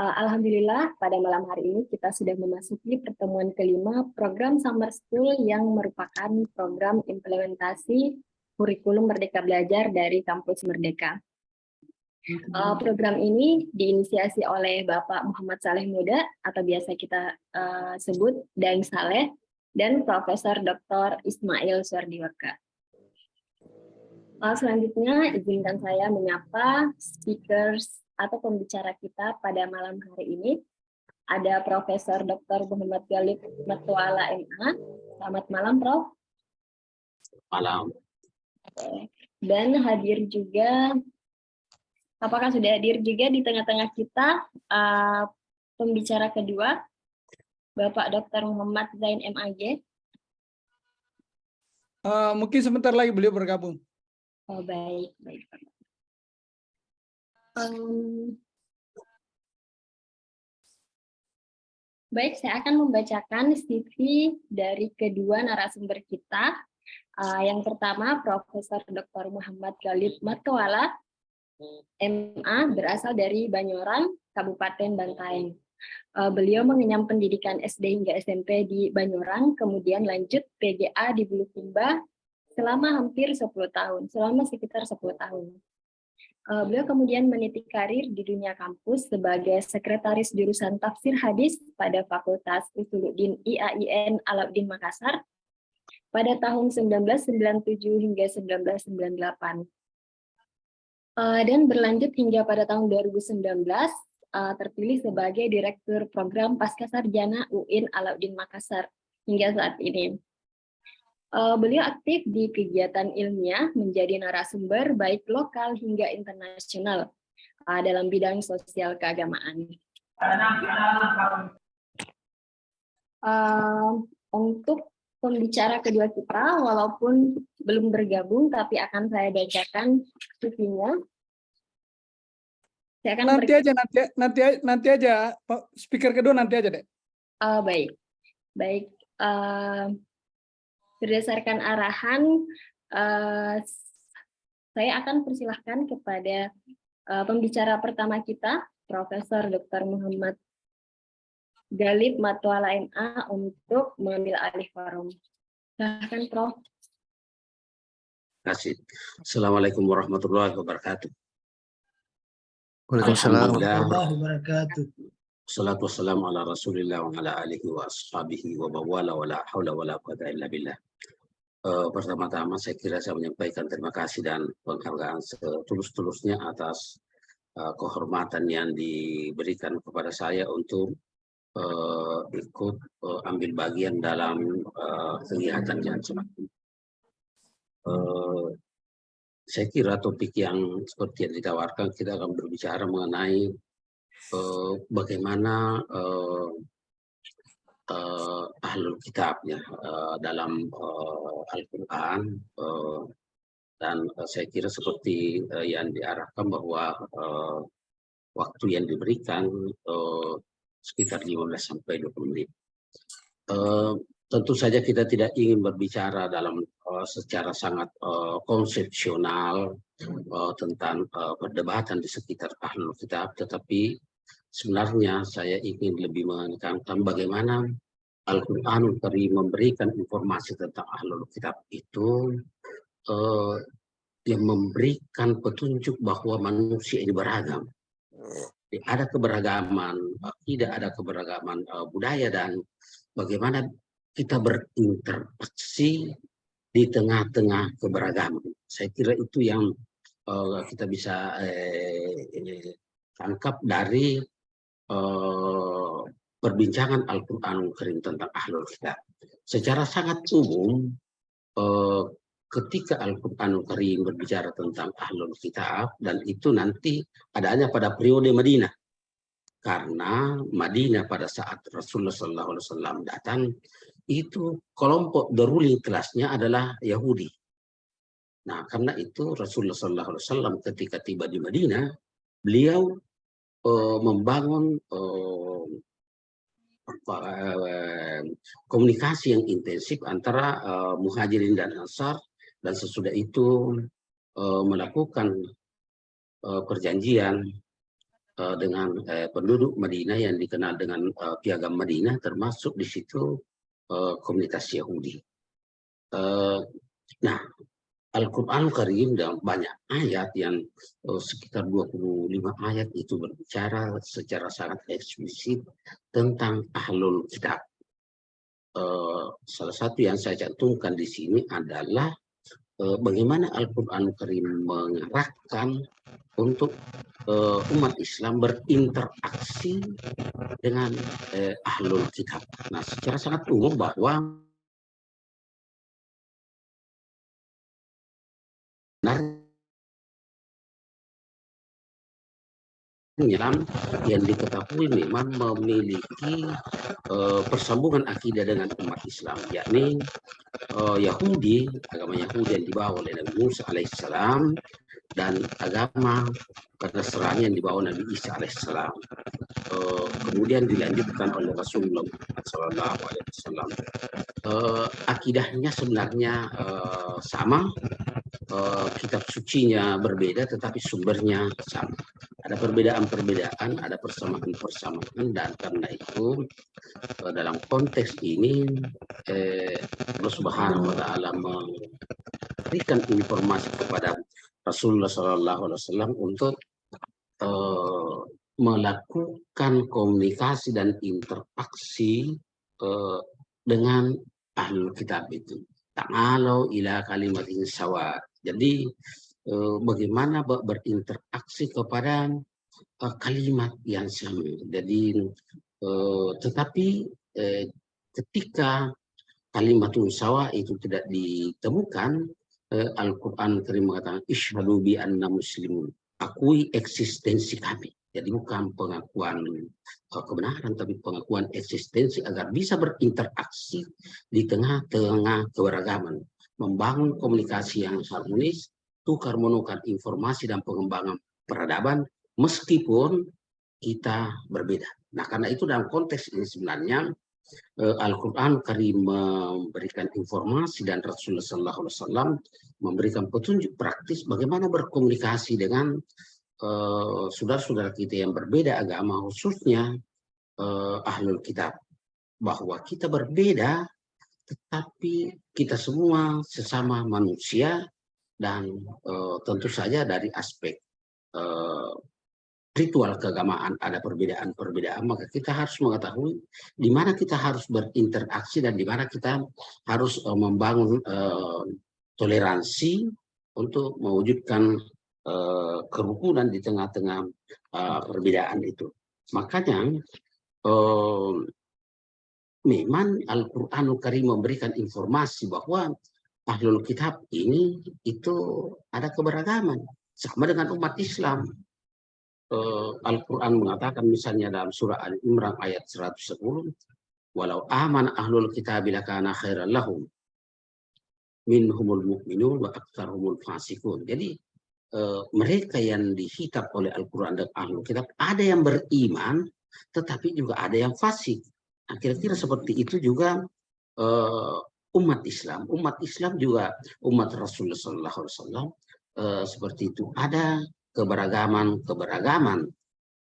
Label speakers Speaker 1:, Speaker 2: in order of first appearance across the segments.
Speaker 1: Alhamdulillah, pada malam hari ini kita sudah memasuki pertemuan kelima program Summer School yang merupakan program implementasi kurikulum Merdeka Belajar dari Kampus Merdeka. Program ini diinisiasi oleh Bapak Muhammad Saleh Muda atau biasa kita sebut Daeng Saleh dan Profesor Dr. Ismail Suardiwaka. Selanjutnya izinkan saya menyapa speakers atau pembicara kita pada malam hari ini. Ada Profesor Dr. Muhammad Galib Matuala MA. Selamat malam, Prof.
Speaker 2: Malam.
Speaker 1: Dan hadir juga, apakah sudah hadir juga di tengah-tengah kita pembicara kedua, Bapak Dr. Muhammad Zain MAG?
Speaker 3: Mungkin sebentar lagi beliau bergabung.
Speaker 1: Oh, baik. Baik, saya akan membacakan CV dari kedua narasumber kita. Yang pertama, Profesor Dr. Muhammad Galib Matuala, MA, berasal dari Banyoran, Kabupaten Bantaeng. Beliau mengenyam pendidikan SD hingga SMP di Banyoran, kemudian lanjut PGA di Bulukumba selama hampir 10 tahun, selama sekitar 10 tahun. Beliau kemudian meniti karir di dunia kampus sebagai sekretaris jurusan tafsir hadis pada Fakultas Usuluddin IAIN Alauddin Makassar pada tahun 1997 hingga 1998. Dan berlanjut hingga pada tahun 2019 terpilih sebagai Direktur Program Pascasarjana UIN Alauddin Makassar hingga saat ini. Beliau aktif di kegiatan ilmiah menjadi narasumber baik lokal hingga internasional dalam bidang sosial keagamaan. Untuk pembicara kedua kita, walaupun belum bergabung, tapi akan saya bacakan CV-nya.
Speaker 3: Nanti aja, speaker kedua nanti aja deh.
Speaker 1: Baik. Berdasarkan arahan, saya akan persilahkan kepada pembicara pertama kita, Profesor Dr. Muhammad Galib Matuala MA, untuk mengambil alih forum. Silahkan, Prof.
Speaker 2: Terima kasih. Assalamualaikum warahmatullahi wabarakatuh.
Speaker 4: Waalaikumsalam warahmatullahi wabarakatuh.
Speaker 2: Wassalatu wassalamu ala Rasulillah wa ala alihi wa ashabihi wa bawala wa la hawla wa la quwwata illa billah. Pertama-tama saya kira saya menyampaikan terima kasih dan penghargaan setulus-tulusnya atas kehormatan yang diberikan kepada saya untuk ikut ambil bagian dalam kegiatan yang semacam. Saya kira topik yang seperti yang ditawarkan, kita akan berbicara mengenai bagaimana ahlul kitabnya dalam Al-Quran, dan saya kira seperti yang diarahkan bahwa waktu yang diberikan sekitar 15 sampai 20 menit. Tentu saja kita tidak ingin berbicara dalam secara sangat konsepsional tentang perdebatan di sekitar ahlul kitab, tetapi sebenarnya saya ingin lebih menekankan bagaimana Al-Quranul Karim memberikan informasi tentang ahlul kitab itu yang memberikan petunjuk bahwa manusia ini beragam. Ada keberagaman, tidak ada keberagaman budaya, dan bagaimana kita berinteraksi di tengah-tengah keberagaman. Saya kira itu yang kita bisa tangkap dari perbincangan Al-Quranul Karim tentang ahlul kitab. Secara sangat umum, ketika Al-Quranul Karim berbicara tentang ahlul kitab, dan itu nanti adanya pada periode Madinah, karena Madinah pada saat Rasulullah SAW datang, itu kelompok the ruling class-nya adalah Yahudi. Nah, karena itu Rasulullah SAW ketika tiba di Madinah, beliau membangun komunikasi yang intensif antara Muhajirin dan Ansar, dan sesudah itu melakukan perjanjian dengan penduduk Madinah yang dikenal dengan Piagam Madinah, termasuk di situ komunitas Yahudi. Nah, Al-Quran Karim dalam banyak ayat yang sekitar 25 ayat itu berbicara secara sangat eksplisit tentang Ahlul Kitab. Salah satu yang saya cantumkan di sini adalah bagaimana Al-Quran Karim mengarahkan untuk umat Islam berinteraksi dengan Ahlul Kitab. Nah, secara sangat umum bahwa yang diketahui memang memiliki persambungan akidah dengan umat Islam, yakni Yahudi, agama Yahudi yang dibawa oleh Nabi Musa alaihissalam, dan agama Nasrani yang dibawa Nabi Isa alaihissalam. Kemudian dilanjutkan oleh Rasulullah SAW. Akidahnya sebenarnya sama, kitab sucinya berbeda, tetapi sumbernya sama. Ada perbedaan-perbedaan, ada persamaan-persamaan, dan karena itu dalam konteks ini Allah Subhanahu wa Ta'ala memberikan informasi kepada Rasulullah SAW untuk melakukan komunikasi dan interaksi dengan Ahlul Kitab itu. Ta'alau ila kalimatin sawa. Jadi bagaimana berinteraksi kepada kalimat yang sama. Jadi tetapi ketika kalimatun sawa itu tidak ditemukan, Al-Quran Karim mengatakan isyhadu bi anna muslimun, akui eksistensi kami. Jadi bukan pengakuan kebenaran, tapi pengakuan eksistensi agar bisa berinteraksi di tengah-tengah keberagaman, membangun komunikasi yang harmonis, tukar menukar informasi dan pengembangan peradaban meskipun kita berbeda. Nah, karena itu dalam konteks ini sebenarnya Al-Quran Karim memberikan informasi dan Rasulullah SAW memberikan petunjuk praktis bagaimana berkomunikasi dengan saudara-saudara kita yang berbeda agama, khususnya Ahlul Kitab. Bahwa kita berbeda, tetapi kita semua sesama manusia, dan tentu saja dari aspek ritual keagamaan ada perbedaan-perbedaan, maka kita harus mengetahui di mana kita harus berinteraksi dan di mana kita harus membangun toleransi untuk mewujudkan kerukunan di tengah-tengah perbedaan itu. Makanya memang Al-Quranul Karim memberikan informasi bahwa Ahlul Kitab ini itu ada keberagaman sama dengan umat Islam. Al-Quran mengatakan misalnya dalam surah Al-Imran ayat 110, walau aman ahlul kitab lakana khairan lahum minhumul mu'minun wa aktsarhumul fasiqun. Jadi mereka yang dihitab oleh Al-Quran dan ahlul kitab, ada yang beriman tetapi juga ada yang fasik. Nah, kira-kira seperti itu juga umat Islam. Umat Islam juga umat Rasulullah SAW seperti itu. Ada keberagaman.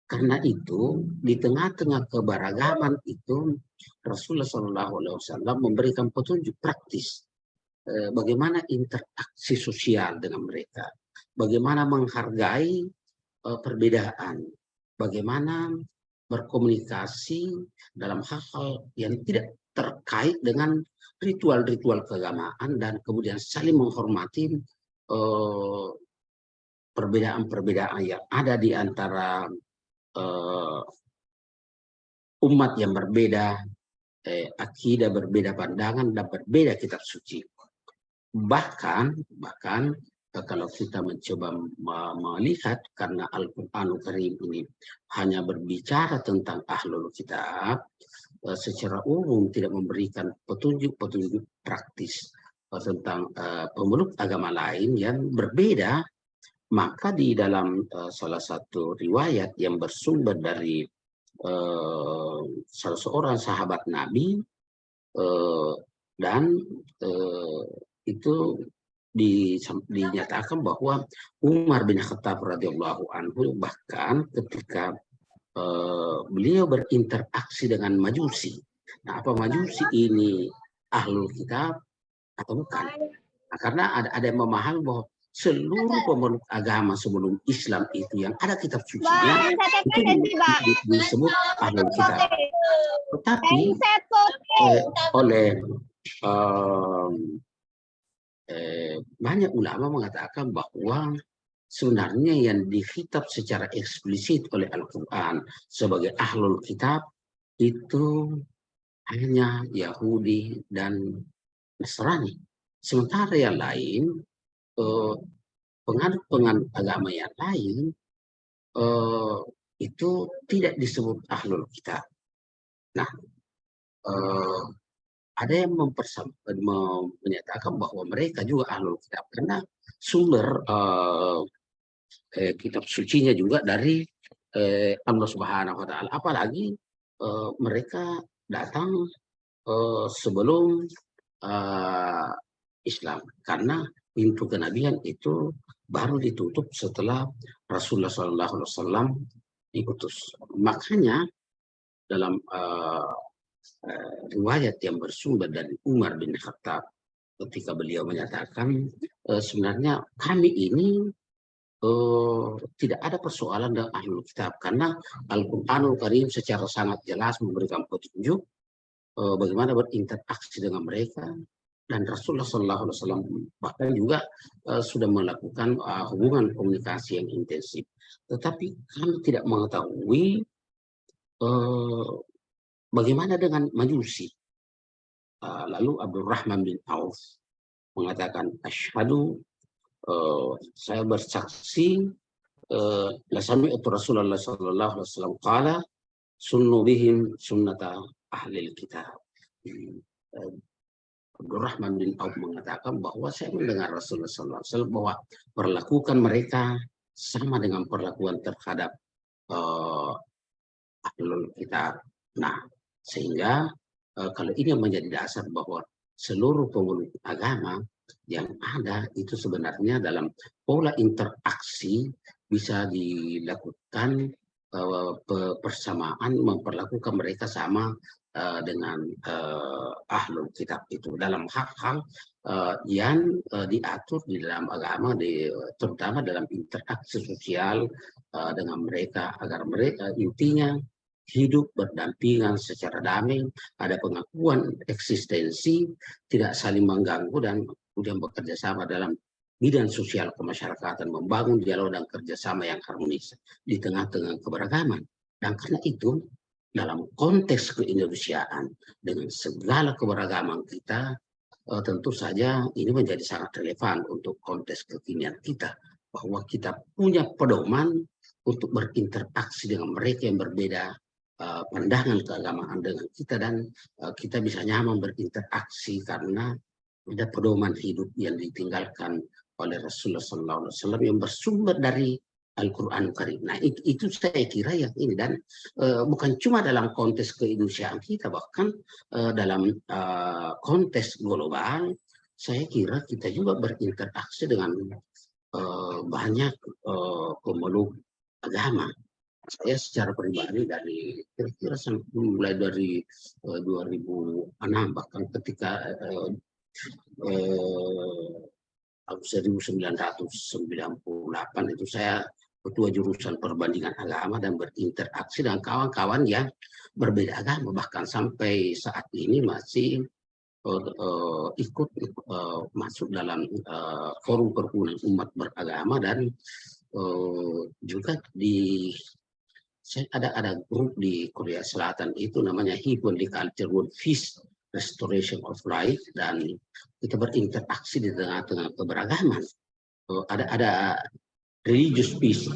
Speaker 2: Karena itu di tengah-tengah keberagaman itu Rasulullah SAW memberikan petunjuk praktis bagaimana interaksi sosial dengan mereka, bagaimana menghargai perbedaan, bagaimana berkomunikasi dalam hal-hal yang tidak terkait dengan ritual-ritual keagamaan, dan kemudian saling menghormati perbedaan-perbedaan yang ada di antara umat yang berbeda, akidah berbeda, pandangan dan berbeda kitab suci. Bahkan kalau kita mencoba melihat, karena Al-Quranul Karim ini hanya berbicara tentang Ahlul Kitab, secara umum tidak memberikan petunjuk-petunjuk praktis tentang pemeluk agama lain yang berbeda. Maka di dalam salah satu riwayat yang bersumber dari salah seorang sahabat Nabi, dan itu dinyatakan bahwa Umar bin Khattab radhiyallahu anhu bahkan ketika beliau berinteraksi dengan Majusi. Nah, apa Majusi ini ahlul kitab atau bukan? Nah, karena ada yang memahami bahwa seluruh pemeluk agama sebelum Islam itu yang ada kitab sucinya itu disebut ahlul kitab. Tetapi oleh banyak ulama mengatakan bahwa sebenarnya yang dikitab secara eksplisit oleh Al-Quran sebagai ahlul kitab itu hanya Yahudi dan Nasrani. Sementara yang lain, penganut-penganut agama yang lain itu tidak disebut ahlul kitab. Nah, ada yang menyatakan bahwa mereka juga ahlul kitab karena sumber kitab sucinya juga dari Allah Subhanahu wa taala. Apalagi mereka datang sebelum Islam karena pintu kenabian itu baru ditutup setelah Rasulullah SAW diutus. Makanya dalam riwayat yang bersumber dari Umar bin Khattab ketika beliau menyatakan sebenarnya kami ini tidak ada persoalan dengan ahlul kitab karena Al-Quranul Karim secara sangat jelas memberikan petunjuk bagaimana berinteraksi dengan mereka, dan Rasulullah SAW bahkan juga sudah melakukan hubungan komunikasi yang intensif. Tetapi kami tidak mengetahui bagaimana dengan Majusi. Lalu Abdurrahman bin Auf mengatakan, asyhadu, saya bersaksi, la sami'tu Rasulullah SAW qala sunnu bihim sunnata ahli kitab. Abdurrahman bin Auf mengatakan bahwa saya mendengar Rasulullah SAW bahwa perlakukan mereka sama dengan perlakuan terhadap ahlul kitab. Nah, sehingga kalau ini yang menjadi dasar bahwa seluruh pemeluk agama yang ada itu sebenarnya dalam pola interaksi bisa dilakukan persamaan, memperlakukan mereka sama dengan ahlul kitab itu dalam hal-hal yang diatur di dalam agama, terutama dalam interaksi sosial dengan mereka, agar mereka intinya hidup berdampingan secara damai, ada pengakuan eksistensi, tidak saling mengganggu, dan kemudian bekerja sama dalam bidang sosial kemasyarakatan, membangun dialog dan kerjasama yang harmonis di tengah-tengah keberagaman. Dan karena itu, dalam konteks keindonesiaan dengan segala keberagaman kita, tentu saja ini menjadi sangat relevan untuk konteks kekinian kita, bahwa kita punya pedoman untuk berinteraksi dengan mereka yang berbeda pandangan keagamaan dengan kita, dan kita bisa nyaman berinteraksi karena ada pedoman hidup yang ditinggalkan oleh Rasulullah SAW yang bersumber dari Al-Quran Karim. Nah, itu saya kira yang ini, dan bukan cuma dalam konteks keindonesiaan kita, bahkan dalam konteks global, saya kira kita juga berinteraksi dengan banyak pemeluk agama. Saya secara pribadi dari kira-kira mulai dari 2006, bahkan ketika tahun 1998 itu saya ketua jurusan perbandingan agama dan berinteraksi dengan kawan-kawan yang berbeda agama, bahkan sampai saat ini masih ikut masuk dalam forum perhimpunan umat beragama, dan juga ada grup di Korea Selatan itu namanya Hibun di Culture World Peace Restoration of Life, dan kita berinteraksi di tengah-tengah keberagaman. Ada religious peace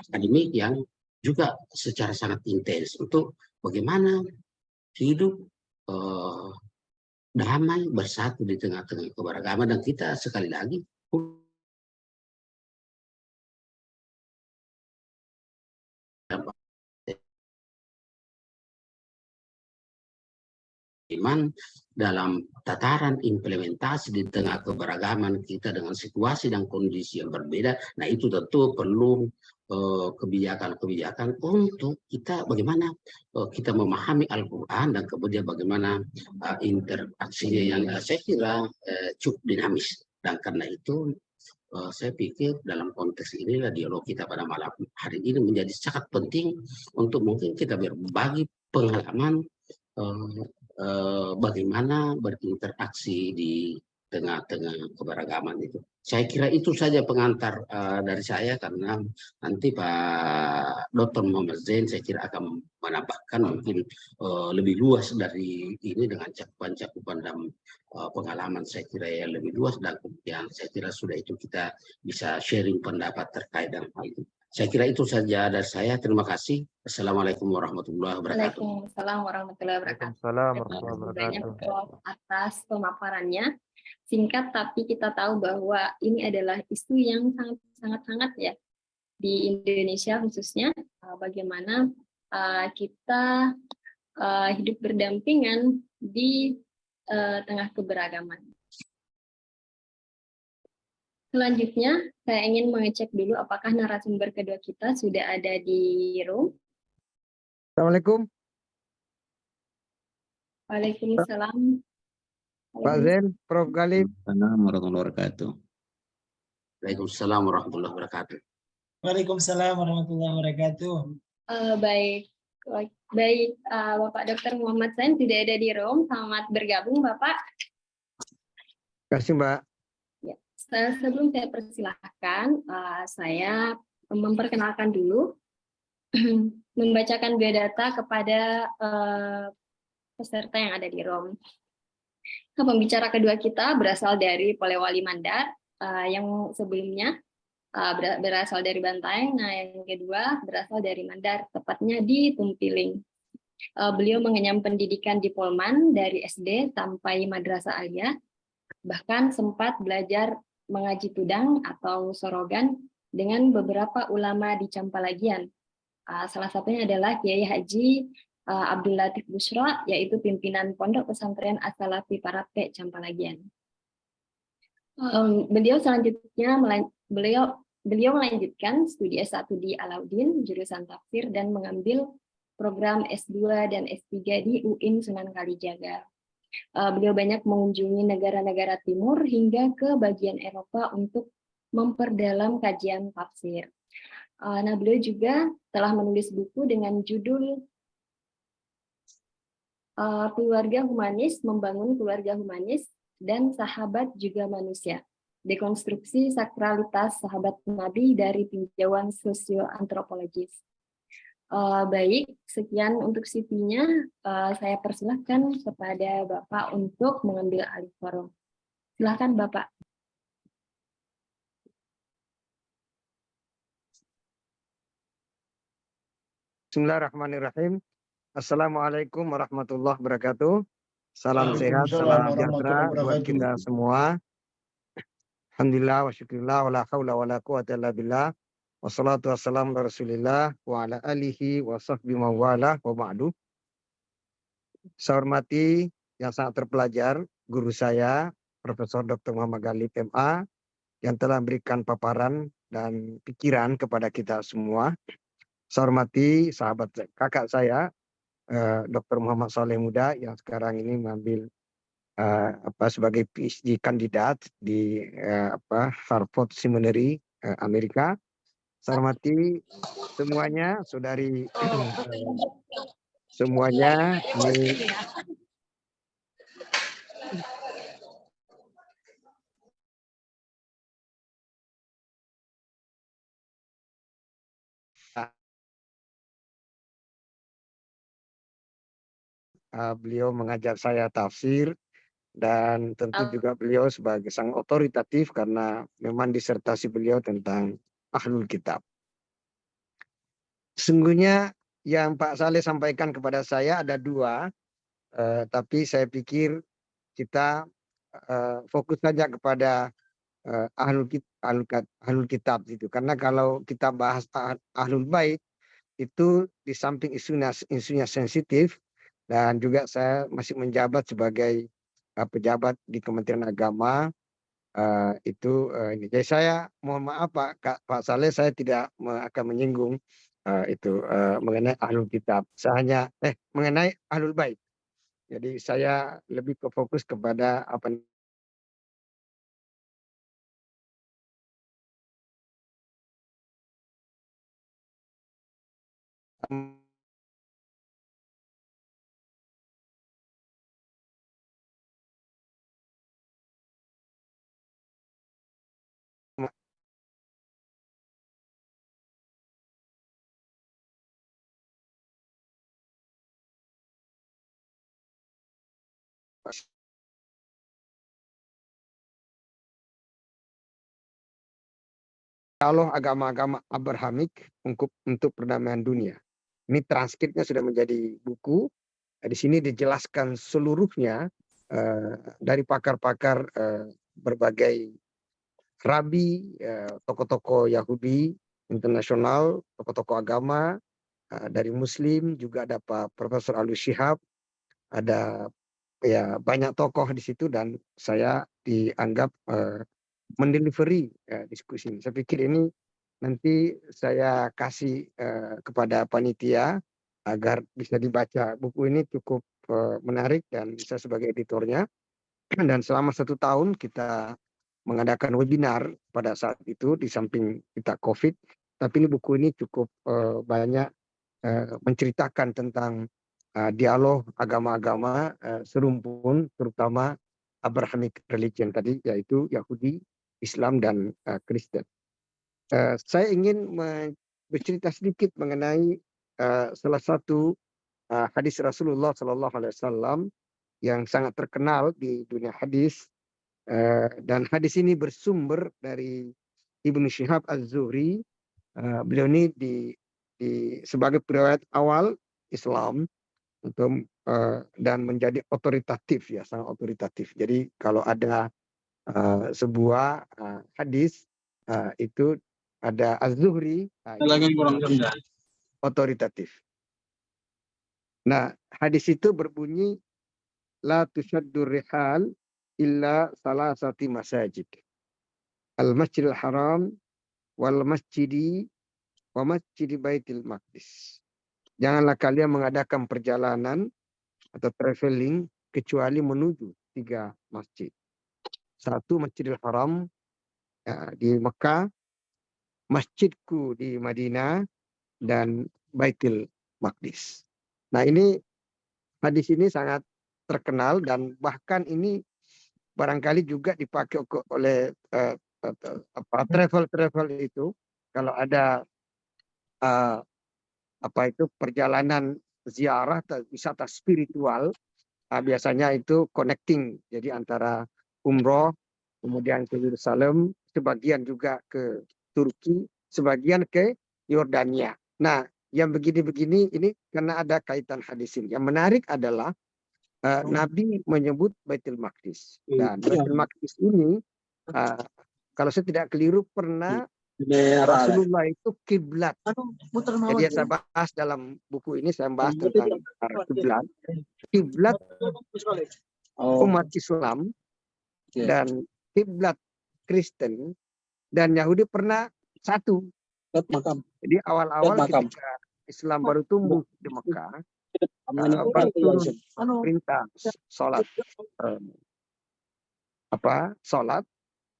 Speaker 2: akademik yang juga secara sangat intens untuk bagaimana hidup damai bersatu di tengah-tengah keberagaman. Dan kita sekali lagi iman dalam tataran implementasi di tengah keberagaman kita dengan situasi dan kondisi yang berbeda. Nah, itu tentu perlu kebijakan-kebijakan untuk kita bagaimana kita memahami Al-Quran dan kemudian bagaimana interaksinya yang saya kira cukup dinamis. Dan karena itu saya pikir dalam konteks inilah dialog kita pada malam hari ini menjadi sangat penting untuk mungkin kita berbagi pengalaman bagaimana berinteraksi di tengah-tengah keberagaman itu. Saya kira itu saja pengantar dari saya karena nanti Pak Dr. Muhammad Zain saya kira akan menambahkan mungkin lebih luas dari ini dengan cakupan dan pengalaman saya kira yang lebih luas dan kemudian saya kira sudah itu kita bisa sharing pendapat terkait dengan hal itu. Saya kira itu saja dari saya. Terima kasih. Assalamualaikum warahmatullahi wabarakatuh.
Speaker 1: Waalaikumsalam warahmatullahi wabarakatuh.
Speaker 5: Waalaikumsalam
Speaker 1: Terima kasih
Speaker 5: warahmatullahi
Speaker 1: banyak
Speaker 5: wabarakatuh.
Speaker 1: Prof atas pemaparannya. Singkat tapi kita tahu bahwa ini adalah isu yang sangat hangat ya di Indonesia khususnya bagaimana kita hidup berdampingan di tengah keberagaman. Selanjutnya, saya ingin mengecek dulu apakah narasumber kedua kita sudah ada di room.
Speaker 5: Assalamualaikum.
Speaker 1: Waalaikumsalam.
Speaker 5: Pak Zain, Prof. Galib.
Speaker 2: Assalamualaikum warahmatullahi wabarakatuh. Waalaikumsalam warahmatullahi wabarakatuh.
Speaker 4: Waalaikumsalam warahmatullahi wabarakatuh.
Speaker 1: Baik, Bapak Dr. Muhammad Zain sudah ada di room. Selamat bergabung, Bapak.
Speaker 5: Terima kasih, Mbak.
Speaker 1: Ya, sebelum saya persilahkan, saya memperkenalkan dulu, membacakan biodata kepada peserta yang ada di room. Pembicara kedua kita berasal dari Polewali Mandar, yang sebelumnya berasal dari Bantaeng. Nah, yang kedua berasal dari Mandar, tepatnya di Tumpiling. Beliau mengenyam pendidikan di Polman dari SD sampai Madrasah Aliyah, bahkan sempat belajar mengaji tudang atau sorogan dengan beberapa ulama di Campalagian. Salah satunya adalah Kiai Haji Abdul Latif Bushra, yaitu pimpinan Pondok Pesantren As-Salafi Parape Campalagian. Beliau melanjutkan studi S1 di Alauddin, jurusan tafsir, dan mengambil program S2 dan S3 di UIN Sunan Kalijaga. Beliau banyak mengunjungi negara-negara timur hingga ke bagian Eropa untuk memperdalam kajian tafsir. Nah, beliau juga telah menulis buku dengan judul Keluarga Humanis, Membangun Keluarga Humanis, dan Sahabat Juga Manusia. Dekonstruksi sakralitas sahabat Nabi dari tinjauan sosioantropologis. Baik, sekian untuk CV-nya. Saya persilahkan kepada Bapak untuk mengambil alih forum. Silakan Bapak.
Speaker 5: Bismillahirrahmanirrahim. Assalamualaikum warahmatullahi wabarakatuh. Salam sehat,
Speaker 4: Waalaikumsalam
Speaker 5: salam sejahtera
Speaker 4: warahmatullahi
Speaker 5: buat
Speaker 4: wabarakatuh.
Speaker 5: kita semua. Alhamdulillah wa syukurillah wa la hawla wa la quwwata illa billah. Wassalatu wassalamu ala Rasulillah wa ala alihi wa sahbihi wa wala wa ba'du. Saya hormati yang sangat terpelajar guru saya Profesor Dr. Muhammad Galib MA yang telah memberikan paparan dan pikiran kepada kita semua. Saya hormati sahabat kakak saya Dr. Muhammad Saleh Muda yang sekarang ini mengambil sebagai PhD kandidat di Harvard Seminary Amerika. Saya hormati semuanya, saudari semuanya. Ini beliau mengajar saya tafsir dan tentu juga beliau sebagai sang otoritatif karena memang disertasi beliau tentang Ahlul Kitab. Sesungguhnya yang Pak Saleh sampaikan kepada saya ada dua, tapi saya pikir kita fokus saja kepada Ahlul Kitab itu, karena kalau kita bahas Ahlul Bait itu di samping isunya sensitif, dan juga saya masih menjabat sebagai pejabat di Kementerian Agama. Ini. Jadi saya mohon maaf Pak Saleh, saya tidak akan menyinggung mengenai ahlul kitab. Saya hanya mengenai ahlul bait. Jadi saya lebih fokus kepada apa Allah agama-agama Abrahamik untuk perdamaian dunia. Ini transkripnya sudah menjadi buku. Di sini dijelaskan seluruhnya dari pakar-pakar berbagai rabi, tokoh-tokoh Yahudi internasional, tokoh-tokoh agama dari Muslim, juga ada Pak Profesor Alwi Shihab, ada ya banyak tokoh di situ, dan saya dianggap mendelivery diskusi ini. Saya pikir ini nanti saya kasih kepada panitia agar bisa dibaca. Buku ini cukup menarik dan saya sebagai editornya. Dan selama 1 tahun kita mengadakan webinar pada saat itu di samping kita COVID. Tapi ini buku ini cukup banyak menceritakan tentang dialog agama-agama serumpun, terutama Abrahamic religion tadi, yaitu Yahudi, Islam, dan Kristen. Saya ingin bercerita sedikit mengenai salah satu hadis Rasulullah SAW yang sangat terkenal di dunia hadis, dan hadis ini bersumber dari Ibnu Syihab Az-Zuhri. Beliau ini sebagai periwayat awal Islam dan menjadi otoritatif, ya, sangat otoritatif. Jadi kalau ada sebuah hadis itu ada Az-Zuhri, otoritatif. Nah, hadis itu berbunyi la tushaddur rihal illa salasati masajid. Al-Masjidil Haram wal Masjidi wa Masjidi Baitul Maqdis. Janganlah kalian mengadakan perjalanan atau traveling kecuali menuju 3 masjid. 1 Masjidil Haram di Mekah, masjidku di Madinah, dan Baitul Maqdis. Nah, ini hadis ini sangat terkenal dan bahkan ini barangkali juga dipakai oleh travel itu kalau ada perjalanan ziarah atau wisata spiritual, biasanya itu connecting, jadi antara umroh kemudian ke Yerusalem, sebagian juga ke Turki, sebagian ke Yordania. Nah, yang begini-begini ini karena ada kaitan hadis ini. Yang menarik adalah Nabi menyebut Baitul Maqdis, dan Baitul Maqdis ini kalau saya tidak keliru pernah Rasulullah itu kiblat. Jadi saya bahas dalam buku ini, saya bahas tentang kiblat. Kiblat umat Islam dan kiblat Kristen dan Yahudi pernah satu. Jadi awal-awal ketika Islam baru tumbuh di Mekah, baru turun perintah sholat,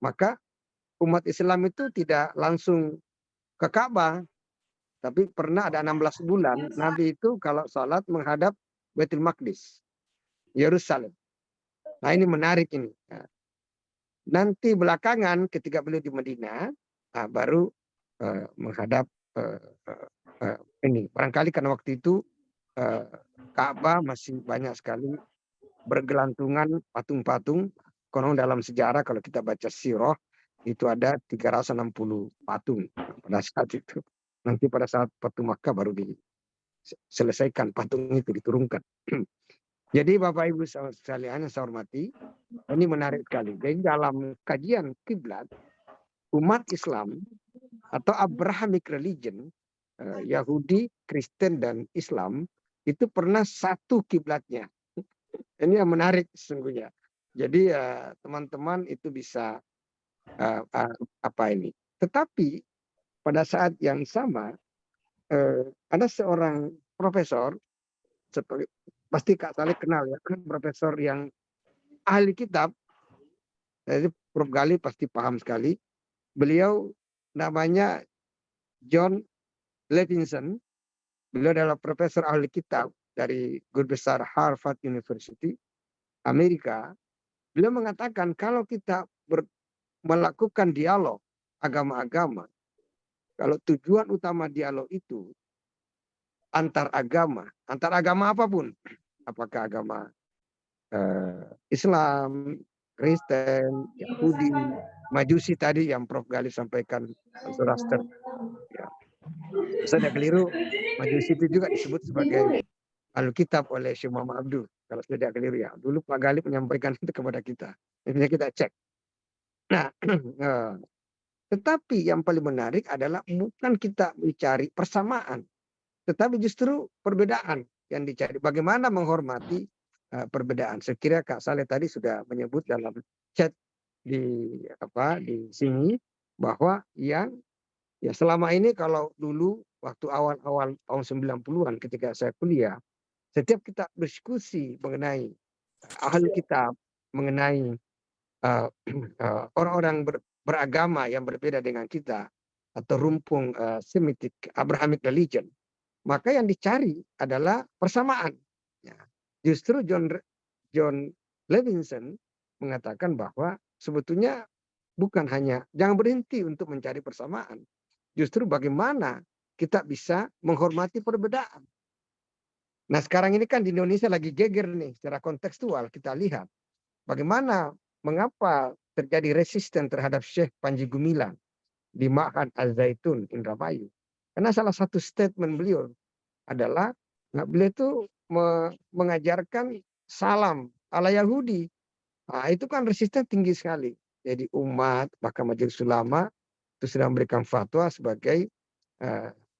Speaker 5: maka umat Islam itu tidak langsung ke Ka'bah, tapi pernah ada 16 bulan Nabi itu kalau sholat menghadap Baitul Maqdis, Yerusalem. Nah, ini menarik ini. Nanti belakangan ketika beliau di Madinah, baru menghadap ini. Barangkali karena waktu itu Ka'bah masih banyak sekali bergelantungan patung-patung. Konon dalam sejarah kalau kita baca sirah itu ada 360 patung pada saat itu. Nanti pada saat Fatu Makkah baru diselesaikan patung itu, diturunkan. Jadi Bapak Ibu sekalian yang saya hormati, ini menarik sekali. Jadi dalam kajian kiblat, umat Islam atau Abrahamic religion, Yahudi, Kristen, dan Islam itu pernah satu kiblatnya. Ini yang menarik sesungguhnya. Jadi teman-teman itu bisa apa ini. Tetapi pada saat yang sama ada seorang profesor, seperti pasti Kak Saleh kenal ya, profesor yang ahli kitab. Jadi Prof. Gali pasti paham sekali. Beliau namanya John Levinson. Beliau adalah profesor ahli kitab dari Guru Besar Harvard University, Amerika. Beliau mengatakan kalau kita melakukan dialog agama-agama, kalau tujuan utama dialog itu antar agama apapun, apakah agama Islam, Kristen, Yahudi, Majusi tadi yang Prof. Gali sampaikan, Zoroaster. Ya. Saya tidak keliru, Majusi itu juga disebut sebagai Alkitab oleh Syekh Muhammad Abdul. Kalau saya tidak keliru ya. Dulu Pak Gali menyampaikan itu kepada kita. Intinya kita cek. Nah, tetapi yang paling menarik adalah bukan kita mencari persamaan, tetapi justru perbedaan yang dicari. Bagaimana menghormati perbedaan. Saya kira Kak Saleh tadi sudah menyebut dalam chat di sini bahwa yang ya selama ini kalau dulu waktu awal-awal tahun 90-an ketika saya kuliah, setiap kita berdiskusi mengenai ahli kitab, mengenai orang-orang beragama yang berbeda dengan kita atau rumpun Semitic Abrahamic religion, maka yang dicari adalah persamaan. Ya. Justru John Levinson mengatakan bahwa sebetulnya bukan hanya jangan berhenti untuk mencari persamaan, justru bagaimana kita bisa menghormati perbedaan. Nah sekarang ini kan di Indonesia lagi geger nih secara kontekstual, kita lihat bagaimana mengapa terjadi resisten terhadap Syekh Panji Gumilang di Ma'had Al-Zaitun Indramayu. Karena salah satu statement beliau adalah beliau itu mengajarkan salam ala Yahudi. Nah, itu kan resisten tinggi sekali. Jadi umat, bahkan majelis ulama itu sudah memberikan fatwa sebagai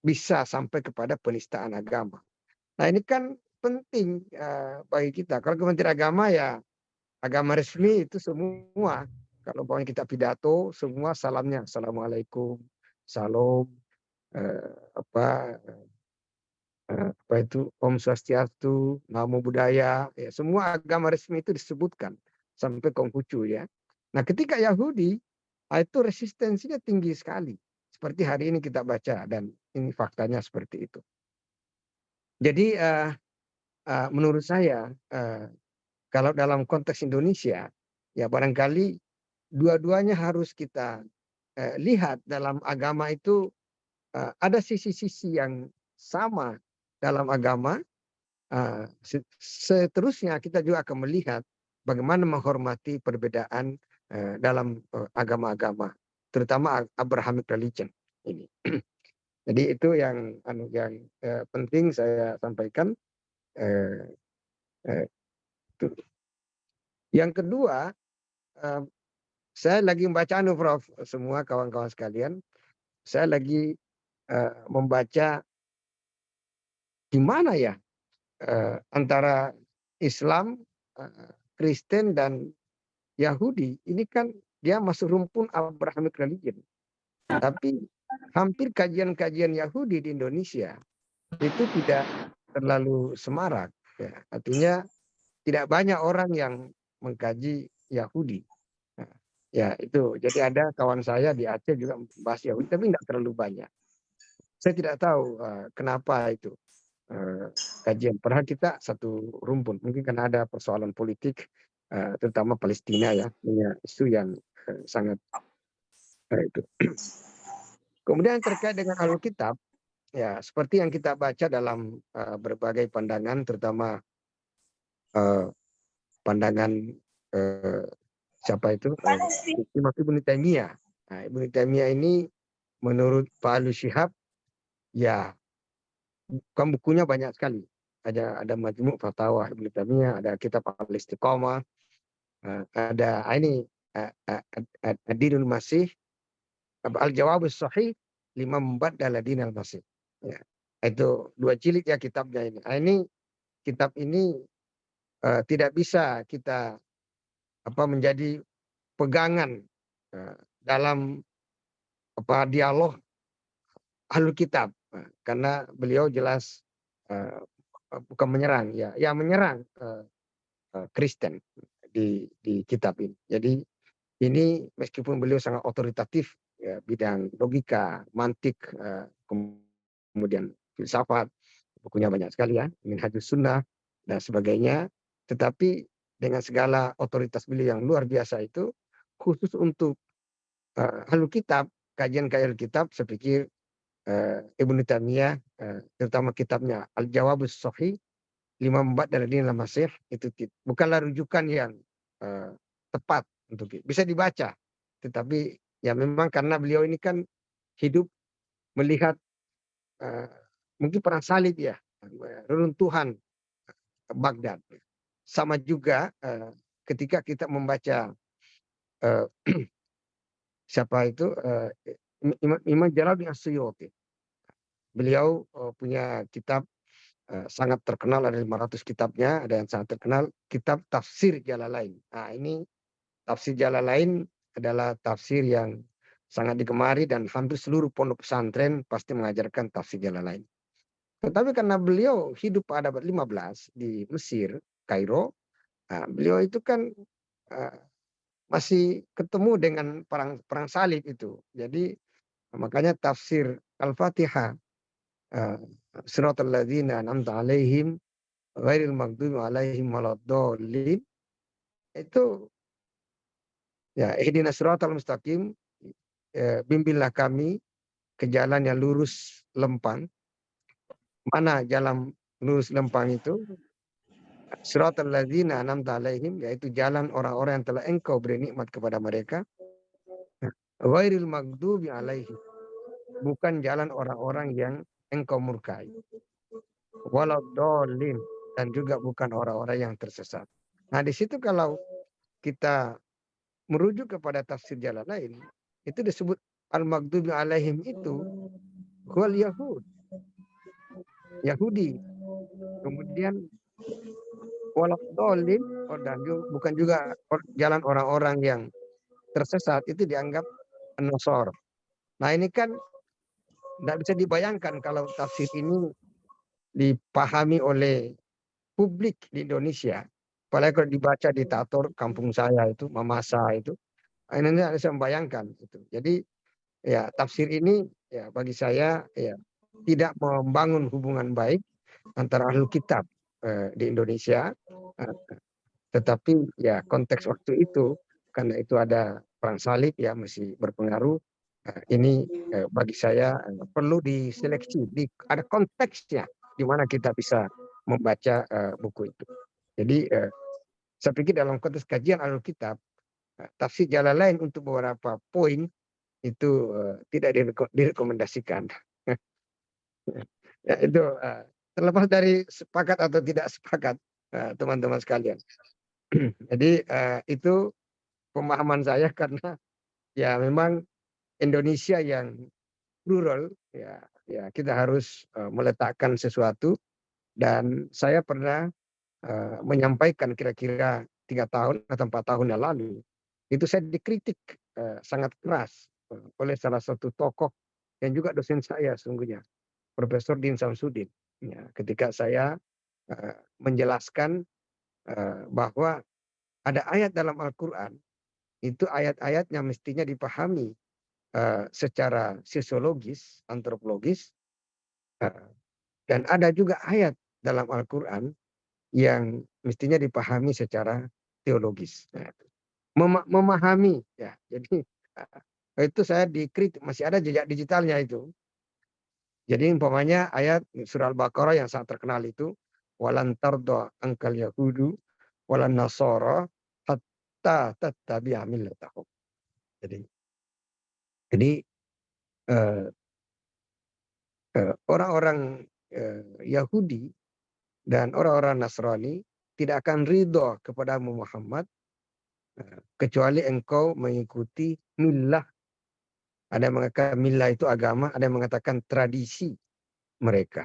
Speaker 5: bisa sampai kepada penistaan agama. Nah ini kan penting bagi kita. Kalau Kementerian Agama ya agama resmi itu semua. Kalau pokoknya kita pidato semua salamnya assalamualaikum, salam, apa itu Om Swastiastu, Namo Buddhaya, ya semua agama resmi itu disebutkan sampai Konghucu ya. Nah ketika Yahudi itu resistensinya tinggi sekali. Seperti hari ini kita baca dan ini faktanya seperti itu. Jadi menurut saya kalau dalam konteks Indonesia ya barangkali dua-duanya harus kita lihat. Dalam agama itu ada sisi-sisi yang sama dalam agama. Seterusnya kita juga akan melihat bagaimana menghormati perbedaan dalam agama-agama, terutama Abrahamic religion ini. Jadi itu yang penting saya sampaikan. Yang kedua, saya lagi membaca Prof, semua kawan-kawan sekalian, saya lagi membaca di mana ya antara Islam, Kristen dan Yahudi ini kan dia masuk rumpun Abrahamic religion. Tapi hampir kajian-kajian Yahudi di Indonesia itu tidak terlalu semarak. Ya. Artinya tidak banyak orang yang mengkaji Yahudi. Nah, ya itu. Jadi ada kawan saya di Aceh juga bahas Yahudi, tapi tidak terlalu banyak. Saya tidak tahu kenapa itu kajian. Padahal kita satu rumpun. Mungkin karena ada persoalan politik, terutama Palestina ya, punya isu yang sangat itu. Kemudian terkait dengan Alkitab, ya seperti yang kita baca dalam berbagai pandangan, terutama pandangan siapa itu? Ibnu Taimiyah. Nah, Ibnu Taimiyah ini menurut Pak Alu Syihab, ya kan bukunya banyak sekali. Ada Majmu' Fatawa Ibnu Taimiyah, ada kitab Al-Istiqamah, ada ini Ad-Dinul Masih, Al-Jawabus Sahih lima Mubaddal Dinul Masih. Ya, itu 2 jilid ya kitabnya ini. Ini kitab ini tidak bisa kita menjadi pegangan dalam dialog ahlul kitab. Karena beliau jelas bukan menyerang, ya menyerang Kristen di kitab ini. Jadi ini meskipun beliau sangat otoritatif ya, bidang logika, mantik, kemudian filsafat, bukunya banyak sekali ya, Minhajus Sunnah dan sebagainya. Tetapi dengan segala otoritas beliau yang luar biasa itu, khusus untuk ahlul kitab, kajian kitab, saya pikir Ibnu Taimiyah, terutama kitabnya Al-Jawabus Shahih, 5 Embat dari Din Masih, itu bukanlah rujukan yang tepat untuk bisa dibaca, tetapi ya memang karena beliau ini kan hidup melihat mungkin perang salib ya, reruntuhan Baghdad. Sama juga ketika kita membaca siapa itu Imam Jalaluddin As-Suyuti. Beliau punya kitab sangat terkenal, ada 500 kitabnya, ada yang sangat terkenal, kitab Tafsir Jalalain. Nah, ini Tafsir Jalalain adalah tafsir yang sangat digemari dan hampir seluruh pondok pesantren pasti mengajarkan Tafsir Jalalain. Tetapi karena beliau hidup pada abad 15 di Mesir, Kairo, beliau itu kan masih ketemu dengan perang salib itu. Jadi makanya tafsir Al-Fatihah, Siratal ladzina an'amta 'alaihim ghairil maghdubi 'alaihim waladdallin, itu ya ihdinas siratal mustaqim, bimbinglah kami ke jalan yang lurus lempang. Mana jalan lurus lempang itu? Siratal ladzina an'amta 'alaihim, yaitu jalan orang-orang yang telah engkau beri nikmat kepada mereka. Ghairil maghdubi 'alaihim, bukan jalan orang-orang yang engkau murkai. Waladdallin, dan juga bukan orang-orang yang tersesat. Nah, di situ kalau kita merujuk kepada tafsir Jalalain, itu disebut al-maghdubi alaihim itu wal Yahud, Yahudi. Kemudian waladdallin, dan bukan juga jalan orang-orang yang tersesat, itu dianggap Nasor. Nah, ini kan tidak bisa dibayangkan kalau tafsir ini dipahami oleh publik di Indonesia, apalagi kalau dibaca di Tator kampung saya itu, Mamasa itu, ini bisa membayangkan itu. Jadi ya tafsir ini ya bagi saya ya tidak membangun hubungan baik antara ahlul kitab di Indonesia, tetapi ya konteks waktu itu karena itu ada perang salib ya masih berpengaruh. Ini bagi saya perlu diseleksi, ada konteksnya di mana kita bisa membaca buku itu. Jadi saya pikir dalam konteks kajian Alkitab, tafsir Jalalain untuk beberapa poin itu tidak direkomendasikan. Ya, itu terlepas dari sepakat atau tidak sepakat teman-teman sekalian. Jadi itu pemahaman saya karena ya memang Indonesia yang plural ya kita harus meletakkan sesuatu, dan saya pernah menyampaikan kira-kira 3 tahun atau 4 tahun yang lalu itu saya dikritik sangat keras oleh salah satu tokoh yang juga dosen saya sungguhnya, Profesor Din Samsudin, ya, ketika saya menjelaskan bahwa ada ayat dalam Al-Quran itu ayat-ayatnya mestinya dipahami secara sosiologis, antropologis, dan ada juga ayat dalam Al-Quran yang mestinya dipahami secara teologis. Memahami ya. Jadi itu saya dikritik, masih ada jejak digitalnya itu. Jadi umpamanya ayat surah Al-Baqarah yang sangat terkenal itu, walan tarda angkal yahudu walan nasara hatta tattabi'a millatahum. Jadi orang-orang Yahudi dan orang-orang Nasrani tidak akan ridho kepada Muhammad kecuali engkau mengikuti millah. Ada yang mengatakan millah itu agama, ada yang mengatakan tradisi mereka.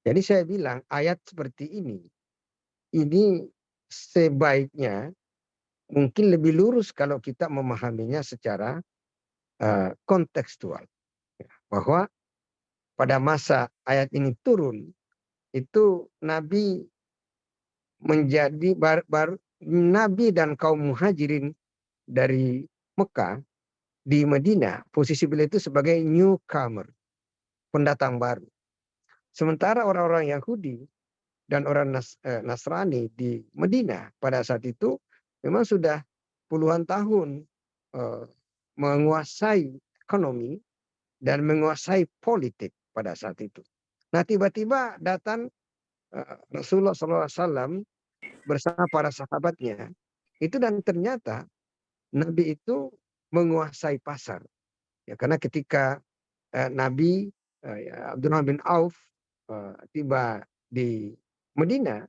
Speaker 5: Jadi saya bilang ayat seperti ini sebaiknya mungkin lebih lurus kalau kita memahaminya secara kontekstual. Bahwa pada masa ayat ini turun, itu Nabi menjadi Nabi dan kaum muhajirin dari Mekah di Madinah, posisi beliau itu sebagai newcomer, pendatang baru. Sementara orang-orang Yahudi dan orang Nasrani di Madinah pada saat itu memang sudah puluhan tahun menguasai ekonomi dan menguasai politik pada saat itu. Nah, tiba-tiba datang Rasulullah SAW bersama para sahabatnya itu, dan ternyata Nabi itu menguasai pasar. Ya, karena ketika Nabi Abdurrahman bin Auf tiba di Medina,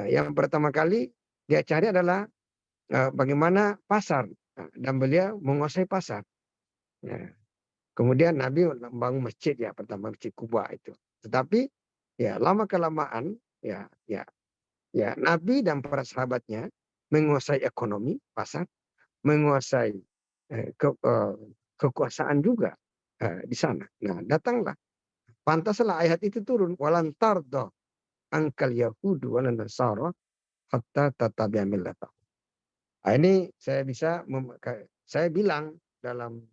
Speaker 5: yang pertama kali dia cari adalah bagaimana pasar, dan beliau menguasai pasar. Ya. Kemudian Nabi membangun masjid, ya pertama Masjid Kuba itu. Tetapi ya lama kelamaan ya Nabi dan para sahabatnya menguasai ekonomi pasar, menguasai kekuasaan juga di sana. Nah, datanglah, pantaslah ayat itu turun, walan tardo angkal yahudu walan nasara hatta tatabi'a millatahum. Nah, ini saya bilang dalam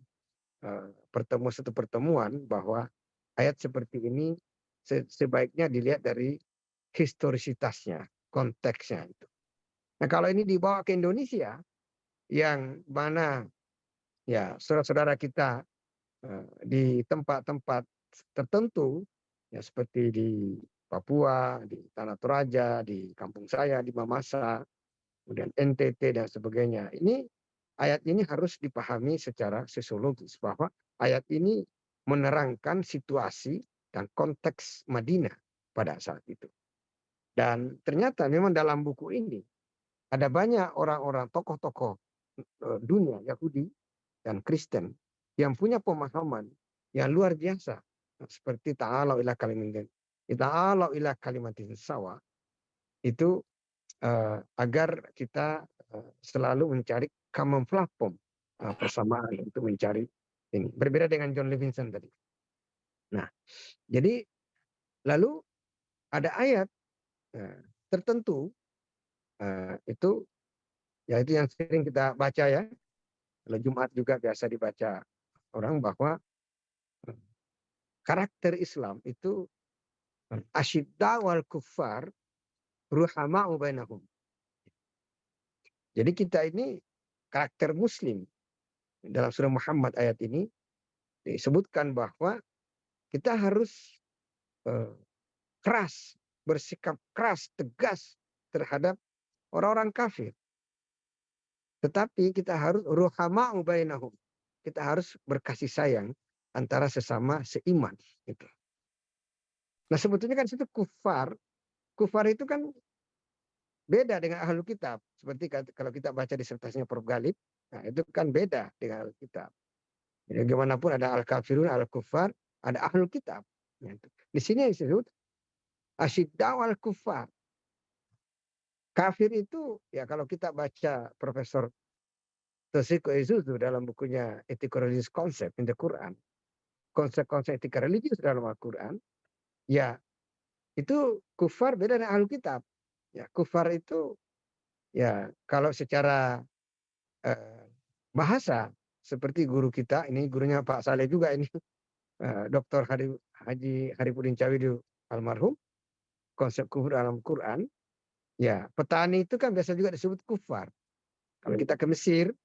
Speaker 5: satu pertemuan bahwa ayat seperti ini sebaiknya dilihat dari historisitasnya, konteksnya itu. Nah, kalau ini dibawa ke Indonesia, yang mana ya saudara-saudara kita di tempat-tempat tertentu, ya seperti di Papua, di Tanah Toraja, di kampung saya, di Mamasa, kemudian NTT dan sebagainya. Ayat ini harus dipahami secara sosiologis, bahwa ayat ini menerangkan situasi dan konteks Madinah pada saat itu. Dan ternyata memang dalam buku ini ada banyak orang-orang tokoh-tokoh dunia Yahudi dan Kristen yang punya pemahaman yang luar biasa, seperti ta'alau ila kalimatin sawa, itu agar kita selalu mencari common platform, persamaan untuk mencari ini. Berbeda dengan John Levinson tadi. Nah, jadi lalu ada ayat tertentu, itu yaitu yang sering kita baca ya, kalau Jumat juga biasa dibaca orang, bahwa karakter Islam itu asyidda wal kuffar ruhama'u bainahum. Jadi kita ini karakter Muslim dalam surah Muhammad ayat ini disebutkan bahwa kita harus keras, bersikap keras, tegas terhadap orang-orang kafir. Tetapi kita harus ruhama'u bainahum. Kita harus berkasih sayang antara sesama seiman. Gitu. Nah, sebetulnya kan itu kufar. Kufar itu kan beda dengan ahlul kitab. Seperti kalau kita baca disertasinya Prof. Galib, nah itu kan beda dengan ahlul kitab. Jadi bagaimanapun ada al-kafirun, al-kufar, ada ahlul kitab. Nah, di sini disebut asyiddaw al-kufar. Kafir itu, ya kalau kita baca Profesor Toshiko Izuzu dalam bukunya Ethical Religious Concept in the Quran, konsep-konsep etika religius dalam Al-Quran, ya itu kufar beda dengan ahlul kitab. Ya, kufar itu ya kalau secara bahasa, seperti guru kita, ini gurunya Pak Saleh juga ini, Dr. Haji Haripudin Cawidu almarhum, konsep kufur dalam Quran, ya petani itu kan biasa juga disebut kufar. Kalau kita ke Mesir,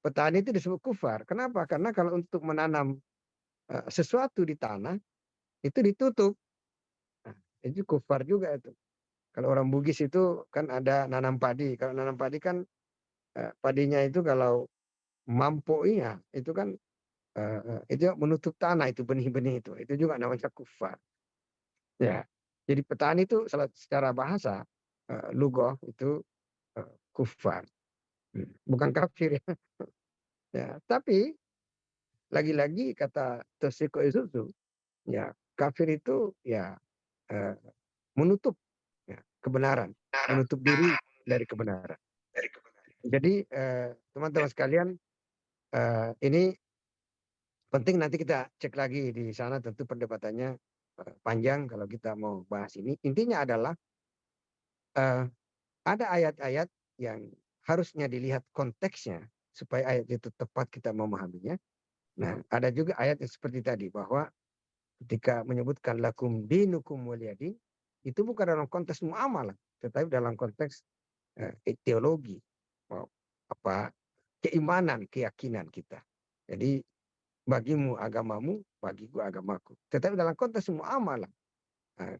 Speaker 5: petani itu disebut kufar. Kenapa? Karena kalau untuk menanam sesuatu di tanah, itu ditutup. Nah, itu kufar juga itu. Kalau orang Bugis itu kan ada nanam padi. Kalau nanam padi kan padinya itu kalau mampoinya itu kan itu menutup tanah, itu benih-benih itu juga namanya kufar. Ya, jadi petani itu secara bahasa lugoh itu kufar, bukan kafir ya. Ya, tapi lagi-lagi kata Toshiko Isuzu, ya kafir itu ya menutup kebenaran, menutup diri dari kebenaran. Jadi teman-teman sekalian, ini penting, nanti kita cek lagi di sana, tentu perdebatannya panjang kalau kita mau bahas ini. Intinya adalah ada ayat-ayat yang harusnya dilihat konteksnya supaya ayat itu tepat kita memahaminya. Nah, ada juga ayat yang seperti tadi, bahwa ketika menyebutkan lakum dinukum waliyadin, itu bukan dalam konteks muamalah, tetapi dalam konteks teologi, keimanan, keyakinan kita. Jadi bagimu agamamu, bagiku agamaku. Tetapi dalam konteks muamalah,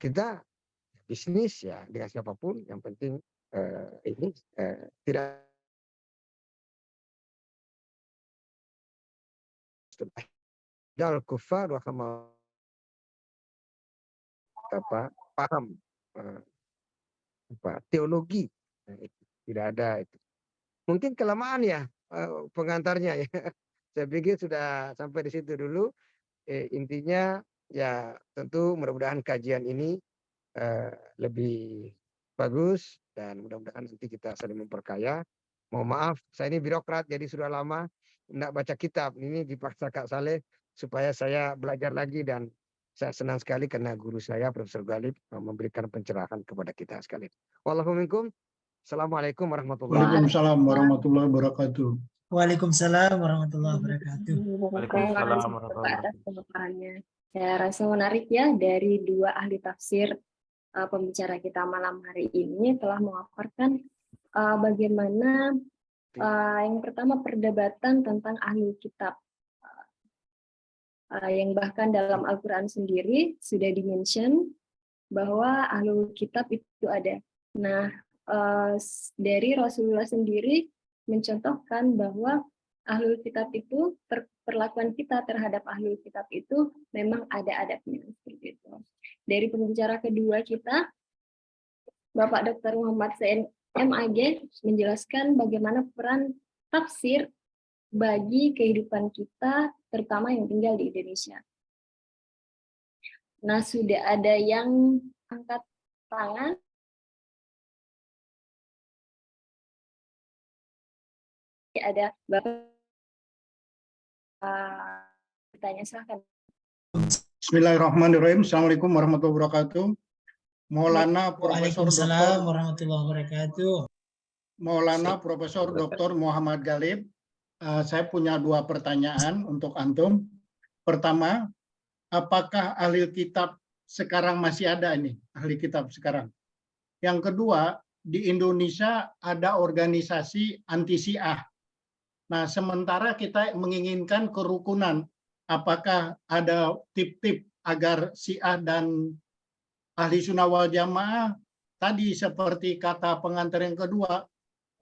Speaker 5: kita bisnis ya dengan siapapun, yang penting ini tidak dal kufar wa paham teologi, tidak ada itu. Mungkin kelemahan ya pengantarnya ya. Saya pikir sudah sampai di situ dulu. Intinya ya tentu mudah-mudahan kajian ini lebih bagus, dan mudah-mudahan nanti kita saling memperkaya. Mohon maaf, saya ini birokrat jadi sudah lama tidak baca kitab. Ini dipaksa Kak Saleh supaya saya belajar lagi, dan saya senang sekali karena guru saya Profesor Galib memberikan pencerahan kepada kita sekalian. Wallahualam. Assalamualaikum warahmatullahi wabarakatuh.
Speaker 6: Waalaikumsalam warahmatullahi wabarakatuh.
Speaker 4: Waalaikumsalam warahmatullahi wabarakatuh.
Speaker 1: Waalaikumsalam atas pemaparannya. Saya rasa menarik ya, dari dua ahli tafsir pembicara kita malam hari ini telah memaparkan bagaimana yang pertama perdebatan tentang ahli kitab, yang bahkan dalam Al-Quran sendiri sudah dimention bahwa ahli kitab itu ada. Nah, dari Rasulullah sendiri mencontohkan bahwa ahlul kitab itu, perlakuan kita terhadap ahlul kitab itu memang ada adabnya seperti itu. Dari pembicara kedua kita, Bapak Dr. Muhammad Zain MAG menjelaskan bagaimana peran tafsir bagi kehidupan kita, terutama yang tinggal di Indonesia. Nah, sudah ada yang angkat tangan. Ada Bapak bertanya, silahkan.
Speaker 6: Bismillahirrahmanirrahim. Assalamualaikum warahmatullahi wabarakatuh. Maulana Profesor
Speaker 4: Waalaikumsalam
Speaker 6: Dr.
Speaker 4: warahmatullahi wabarakatuh.
Speaker 6: Maulana Profesor Dr. Muhammad Galib. Saya punya dua pertanyaan untuk antum. Pertama, apakah ahli kitab sekarang masih ada ini? Ahli kitab sekarang. Yang kedua, di Indonesia ada organisasi anti Syiah. Nah, sementara kita menginginkan kerukunan, apakah ada tip-tip agar Syiah dan ahli sunnah wal jamaah tadi seperti kata pengantar yang kedua,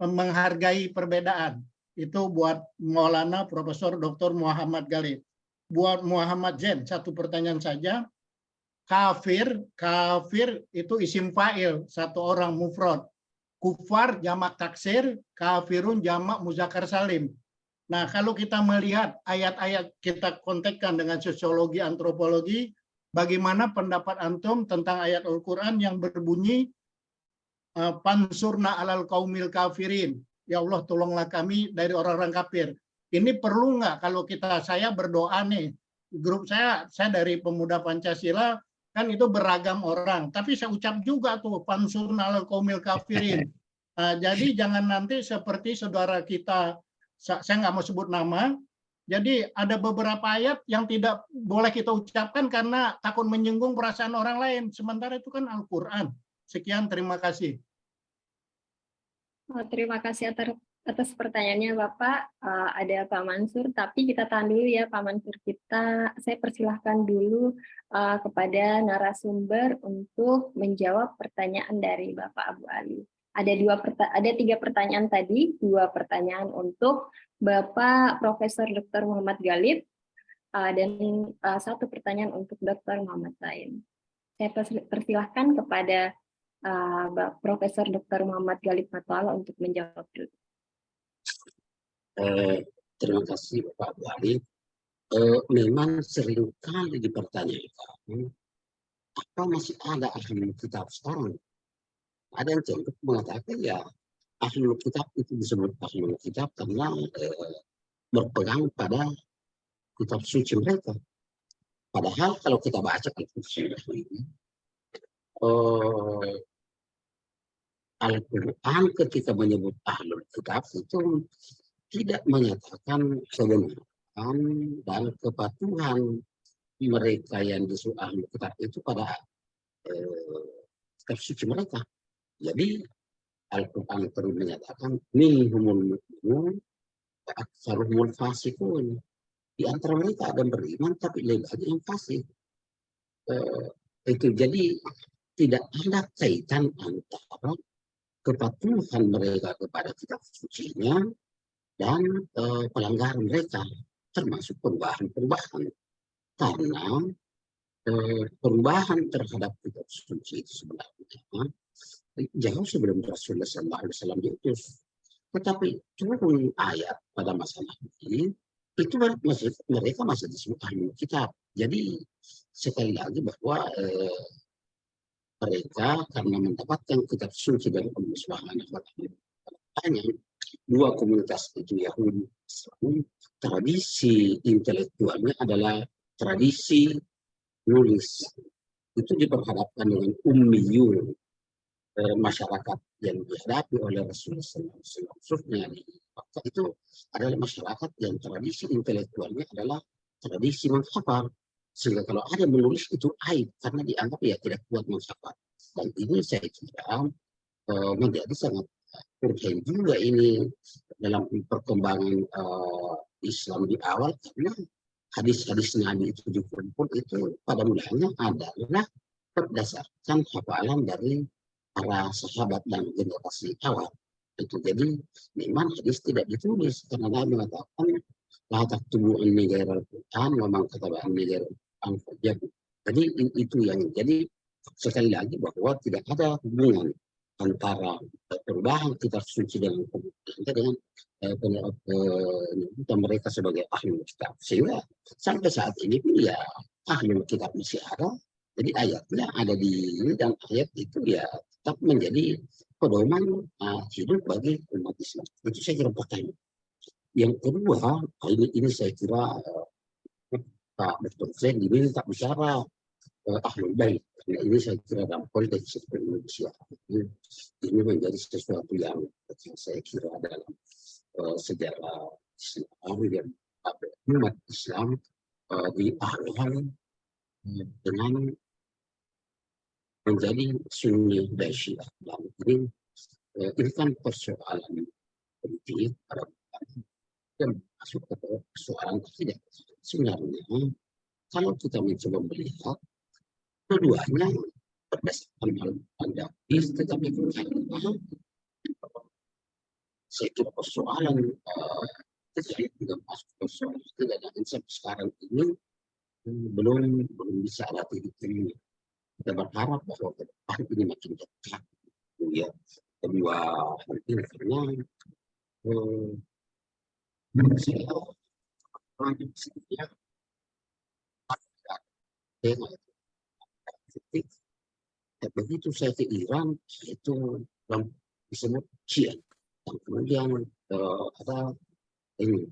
Speaker 6: menghargai perbedaan. Itu buat Maulana Profesor Dr. Muhammad Galib. Buat Muhammad Zain, satu pertanyaan saja. Kafir itu isim fa'il, satu orang mufrad. Kufar jamak taksir, kafirun jamak muzakkar salim. Nah, kalau kita melihat ayat-ayat, kita kontekkan dengan sosiologi, antropologi, bagaimana pendapat antum tentang ayat Al-Quran yang berbunyi pansurna alal qaumil kafirin. Ya Allah, tolonglah kami dari orang-orang kafir. Ini perlu nggak kalau saya berdoa nih, grup saya dari Pemuda Pancasila, kan itu beragam orang, tapi saya ucap juga tuh pansurna alal qaumil kafirin. Jadi jangan nanti seperti saudara kita, saya nggak mau sebut nama, jadi ada beberapa ayat yang tidak boleh kita ucapkan karena takut menyinggung perasaan orang lain, sementara itu kan Al-Quran. Sekian, terima kasih.
Speaker 1: Terima kasih atas pertanyaannya Bapak. Ada Pak Mansur, tapi kita tahan dulu ya Pak Mansur. Saya persilahkan dulu kepada narasumber untuk menjawab pertanyaan dari Bapak Abu Ali. Ada 3 pertanyaan tadi, 2 pertanyaan untuk Bapak Profesor Dr. Muhammad Galib, dan 1 pertanyaan untuk Dr. Muhammad Zain. Saya persilahkan kepada Profesor Dr. Muhammad Galib Matwala untuk menjawab dulu.
Speaker 2: Terima kasih Bapak Abu Ali. Memang seringkali dipertanyakan apa masih ada ahlul kitab sekarang? Ada yang cenderung mengatakan ya ahlul kitab itu disebut ahlul kitab karena berpegang pada kitab suci mereka. Padahal kalau kita baca Al-Quran ini, Al-Quran ketika menyebut ahlul kitab itu tidak menyatakan kebenaran dan kepatuhan mereka yang disebut ahlul kitab itu pada kitab suci mereka. Jadi Al-Quran terus menyatakan minhumul mu'minun wa aktsaruhumul fasiqun. Di antara mereka ada yang beriman tapi lebih banyak yang fasik. Itu jadi tidak ada kaitan antara kepatuhan mereka kepada kitab sucinya dan pelanggaran mereka, termasuk perubahan-perubahan. Karena perubahan terhadap kitab suci itu sebenarnya jauh sebelum Rasulullah SAW diutus. Tetapi turun ayat pada masa Nabi, itu mereka masih disebut ahlul kitab. Jadi sekali lagi bahwa mereka karena mendapatkan kitab suci dari Allah Subhanahu wa Ta'ala, dua komunitas itu Yahudi Islam, tradisi intelektualnya adalah tradisi nulis. Itu diperhadapkan dengan ummiyun, masyarakat yang dihadapi oleh Rasulullah SAW. Khususnya di Makkah itu adalah masyarakat yang tradisi intelektualnya adalah tradisi menghafal. Sehingga kalau ada menulis itu aib karena dianggap ya tidak kuat menghafal. Dan ini saya kira menjadi sangat urgent juga ini dalam perkembangan Islam di awal, karena hadis-hadis Nabi itu dikumpul itu pada mulanya adalah berdasarkan hafalan dari para sahabat dan generasi awal. Itu jadi memang hadis tidak ditulis karena Nabi mengatakan la taktubu anni ghairal Quran wa man kataba anni ghairal Quran fajabu. Jadi itu yang jadi sekali lagi bahwa tidak ada hubungan antara perubahan kitab suci dengan penyebutan mereka sebagai ahlul kitab. Sehingga sampai saat ini pun ya ahlul kitab masih ada. Jadi ayatnya ada di ini dan ayat itu ya tetap menjadi pedoman hidup bagi umat Islam. Itu saya kira pertanyaan. Yang kedua, ini saya kira Pak Dr. Zain diminta bicara ahlul bait. Nah, ini saya kira dalam konteks Indonesia ini menjadi sesuatu yang saya kira dalam sejarah Islam yang umat Islam di awal dengan menjadi Sunni dan Syiah. Dan ini kan persoalan politik dan masuk ke persoalan tidak. Sebenarnya kalau kita mencoba melihat keduanya berdasarkan hadis, tetapi saya kira persoalan terjadi juga masuk persoalan tidak ada sampai sekarang ini belum bisa ada titik ini. Kita berharap bahwa ke depan ini makin dekat. Ya, kedua ini karena begitu saya ke Iran itu disebut Syiah. Dan kemudian ada ini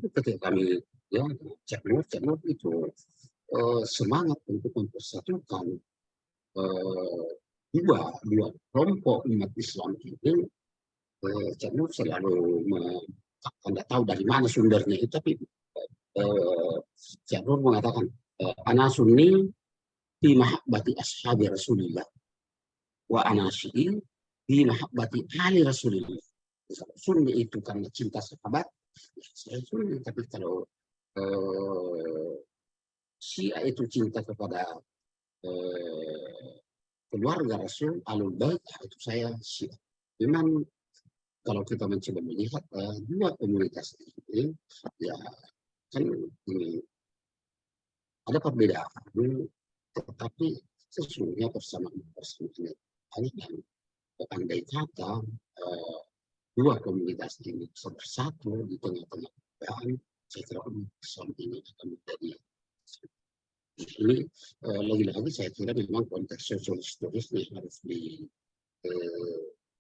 Speaker 2: ketika kami ya cek itu semangat untuk mempersatukan dua kelompok umat Islam ini. Cek selalu tidak tahu dari mana sumbernya itu, tapi Cek mengatakan ana sunni fi mahabbati ashabi Rasulillah wa ana syi'i fi mahabbati ali Rasulillah. Sunni itu karena cinta sahabat, saya sunni. Tapi kalau Syiah itu cinta kepada keluarga Rasul, alul bait, itu saya Syiah. Memang kalau kita mencoba melihat dua komunitas ini, ya kan ini ada perbedaan, tetapi sesungguhnya persamaan dan andai kata dua komunitas ini bersatu di tengah-tengah perbedaan, saya kira Islam ini akan menjadi ini lagi-lagi saya kira memang konteks sosial-historisnya harus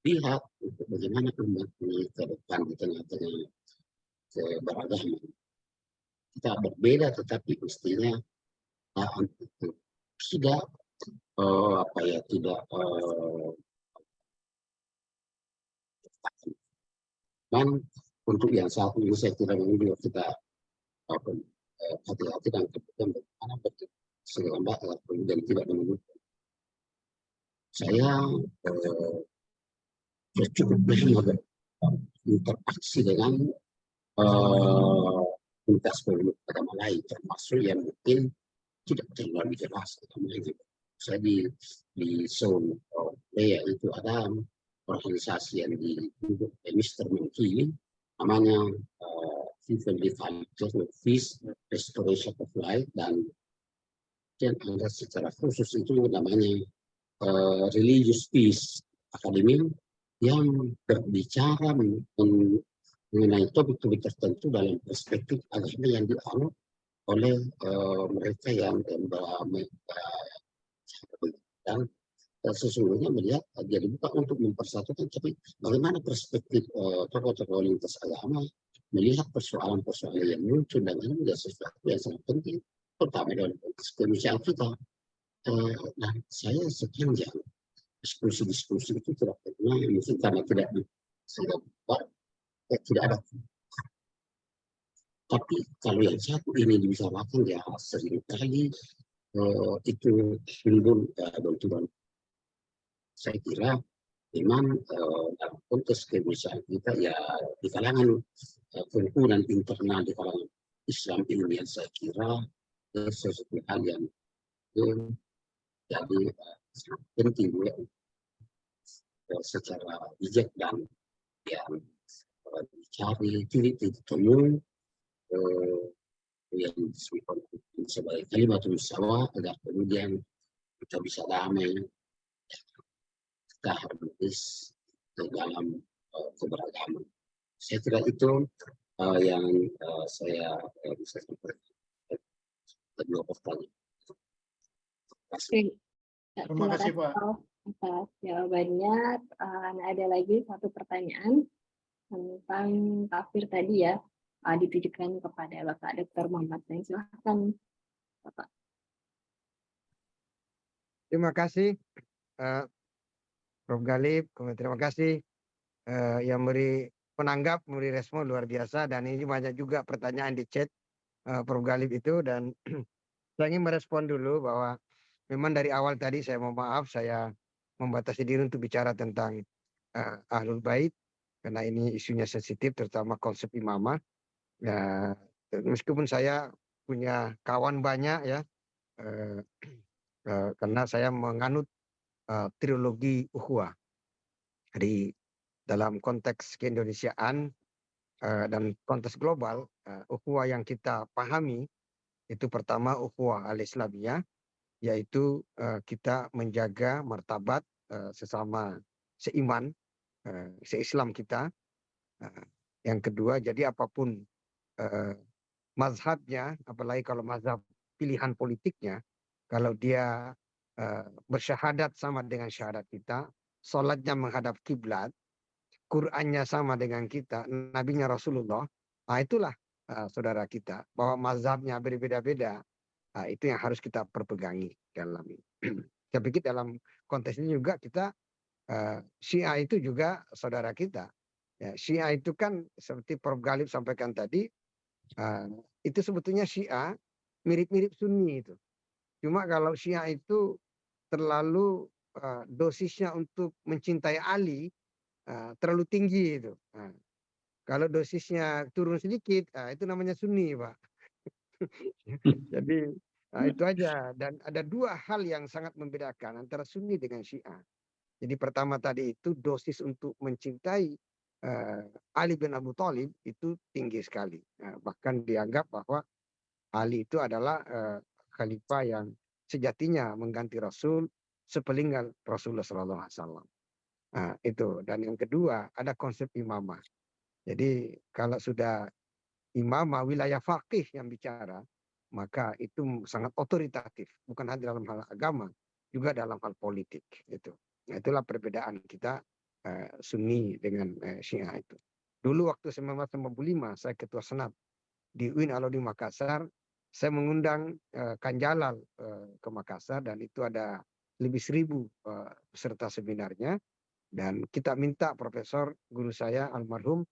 Speaker 2: dilihat untuk bagaimana umat ini ke depan di tengah-tengah keberagaman. Kita berbeda tetapi mestinya itu tidak tidak dan untuk yang saat ini saya kira memang juga kita hati-hati dan kemudian bagaimana segala mbak kemudian tidak menemukan. Saya cukup banyak interaksi dengan lintas politik agama lain, termasuk yang mungkin tidak terlalu jelas agamanya. Saya di zone Korea itu ada organisasi yang dibentuk Mr. Monkey, namanya Vivaldi Peace Restoration of Life, dan ada secara khusus itu namanya Religious Peace Academy yang berbicara mengenai topik-topik tertentu dalam perspektif agama yang dianut oleh mereka yang dan sesungguhnya melihat jadi bukan untuk mempersatukan, tapi bagaimana perspektif tokoh-tokoh lintas agama melihat persoalan-persoalan yang muncul, dan ini menjadi sesuatu yang sangat penting, terutama dalam konteks kemanusiaan kita. Dan saya sepanjang diskusi-diskusi itu tidak pernah, mungkin karena tidak ada. Tapi kalau yang satu ini dibicarakan ya seringkali itu timbul benturan. Saya kira memang dalam konteks kemanusiaan kita ya di kalangan kumpulan internal di kalangan Islam ini, saya kira sesuatu hal yang jadi sangat penting ya, secara bijak dan yang dicari titik temu yang disebut sebagai kalimat musyawarah agar kemudian kita bisa damai, kita harmonis dalam keberagaman. Saya kira itu yang saya bisa sampaikan. Kedua pertanyaan.
Speaker 6: Terima kasih Pak.
Speaker 1: Atas jawabannya. Ada lagi satu pertanyaan tentang kafir tadi ya, ditujukan kepada Bapak Dr. Muhammad. Silahkan Bapak.
Speaker 5: Terima kasih Prof. Galib, terima kasih yang penanggap, memberi respon luar biasa, dan ini banyak juga pertanyaan di chat Prof. Galib itu, dan saya ingin merespon dulu bahwa memang dari awal tadi saya mohon maaf, saya membatasi diri untuk bicara tentang Ahlul Bait, karena ini isunya sensitif, terutama konsep imamah. Meskipun saya punya kawan banyak ya, karena saya menganut trilogi ukhuwah. Jadi dalam konteks keindonesiaan dan konteks global, ukhuwah yang kita pahami itu pertama ukhuwah al-Islamiyah, yaitu kita menjaga martabat sesama seiman, seislam kita. Yang kedua, jadi apapun mazhabnya, apalagi kalau mazhab pilihan politiknya, kalau dia bersyahadat sama dengan syahadat kita, sholatnya menghadap kiblat, Qur'annya sama dengan kita, nabinya Rasulullah, itulah saudara kita. Bahwa mazhabnya berbeda-beda, itu yang harus kita perpegangi dalam ini. Saya pikir dalam konteks ini juga kita, Syiah itu juga saudara kita. Ya, Syiah itu kan seperti Prof. Galib sampaikan tadi, itu sebetulnya Syiah mirip-mirip Sunni itu. Cuma kalau Syiah itu terlalu dosisnya untuk mencintai Ali terlalu tinggi itu. Kalau dosisnya turun sedikit, itu namanya Sunni, Pak. Jadi itu aja. Dan ada dua hal yang sangat membedakan antara Sunni dengan Syiah. Jadi pertama tadi itu dosis untuk mencintai Ali bin Abu Thalib itu tinggi sekali. Bahkan dianggap bahwa Ali itu adalah khalifah yang sejatinya mengganti Rasul sepeninggal Rasulullah SAW. Itu. Dan yang kedua ada konsep imamah. Jadi kalau sudah imam wilayah faqih yang bicara, maka itu sangat otoritatif, bukan hanya dalam hal agama, juga dalam hal politik. Itu. Nah, itulah perbedaan kita Sunni dengan Syiah itu. Dulu waktu 1995 saya ketua senat di UIN Alauddin Makassar, saya mengundang Kang Jalal ke Makassar dan itu ada lebih 1.000 peserta seminarnya dan kita minta profesor guru saya almarhum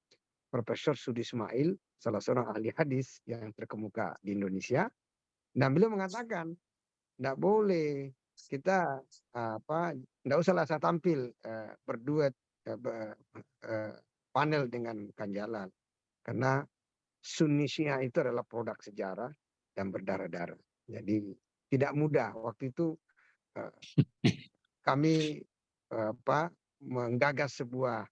Speaker 5: Profesor Sudi Ismail, salah seorang ahli hadis yang terkemuka di Indonesia, dan beliau mengatakan tidak boleh kita tidak usahlah saya tampil berduet panel dengan Kang Jalal karena Sunni Syiah itu adalah produk sejarah dan berdarah-darah. Jadi tidak mudah waktu itu kami menggagas sebuah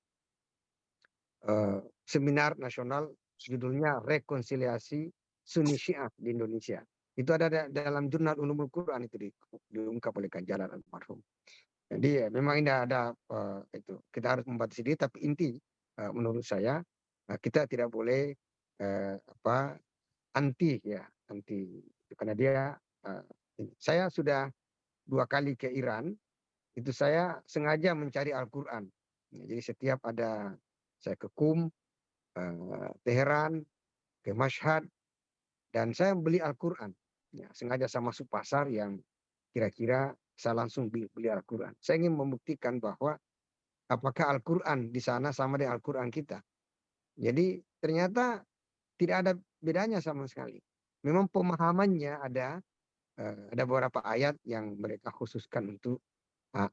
Speaker 5: seminar nasional judulnya Rekonsiliasi Sunni Syiah di Indonesia. Itu ada dalam jurnal Ulumul Quran itu diungkap oleh Kang Jalal almarhum. Jadi memang ini ada itu kita harus membatasi diri, tapi inti menurut saya kita tidak boleh anti karena dia saya sudah 2 kali ke Iran, itu saya sengaja mencari Al-Quran. Jadi setiap ada saya ke Qum, Teheran, ke Mashhad, dan saya beli Al-Quran. Ya, sengaja saya masuk pasar yang kira-kira saya langsung beli Al-Quran. Saya ingin membuktikan bahwa apakah Al-Quran di sana sama dengan Al-Quran kita. Jadi ternyata tidak ada bedanya sama sekali. Memang pemahamannya ada beberapa ayat yang mereka khususkan untuk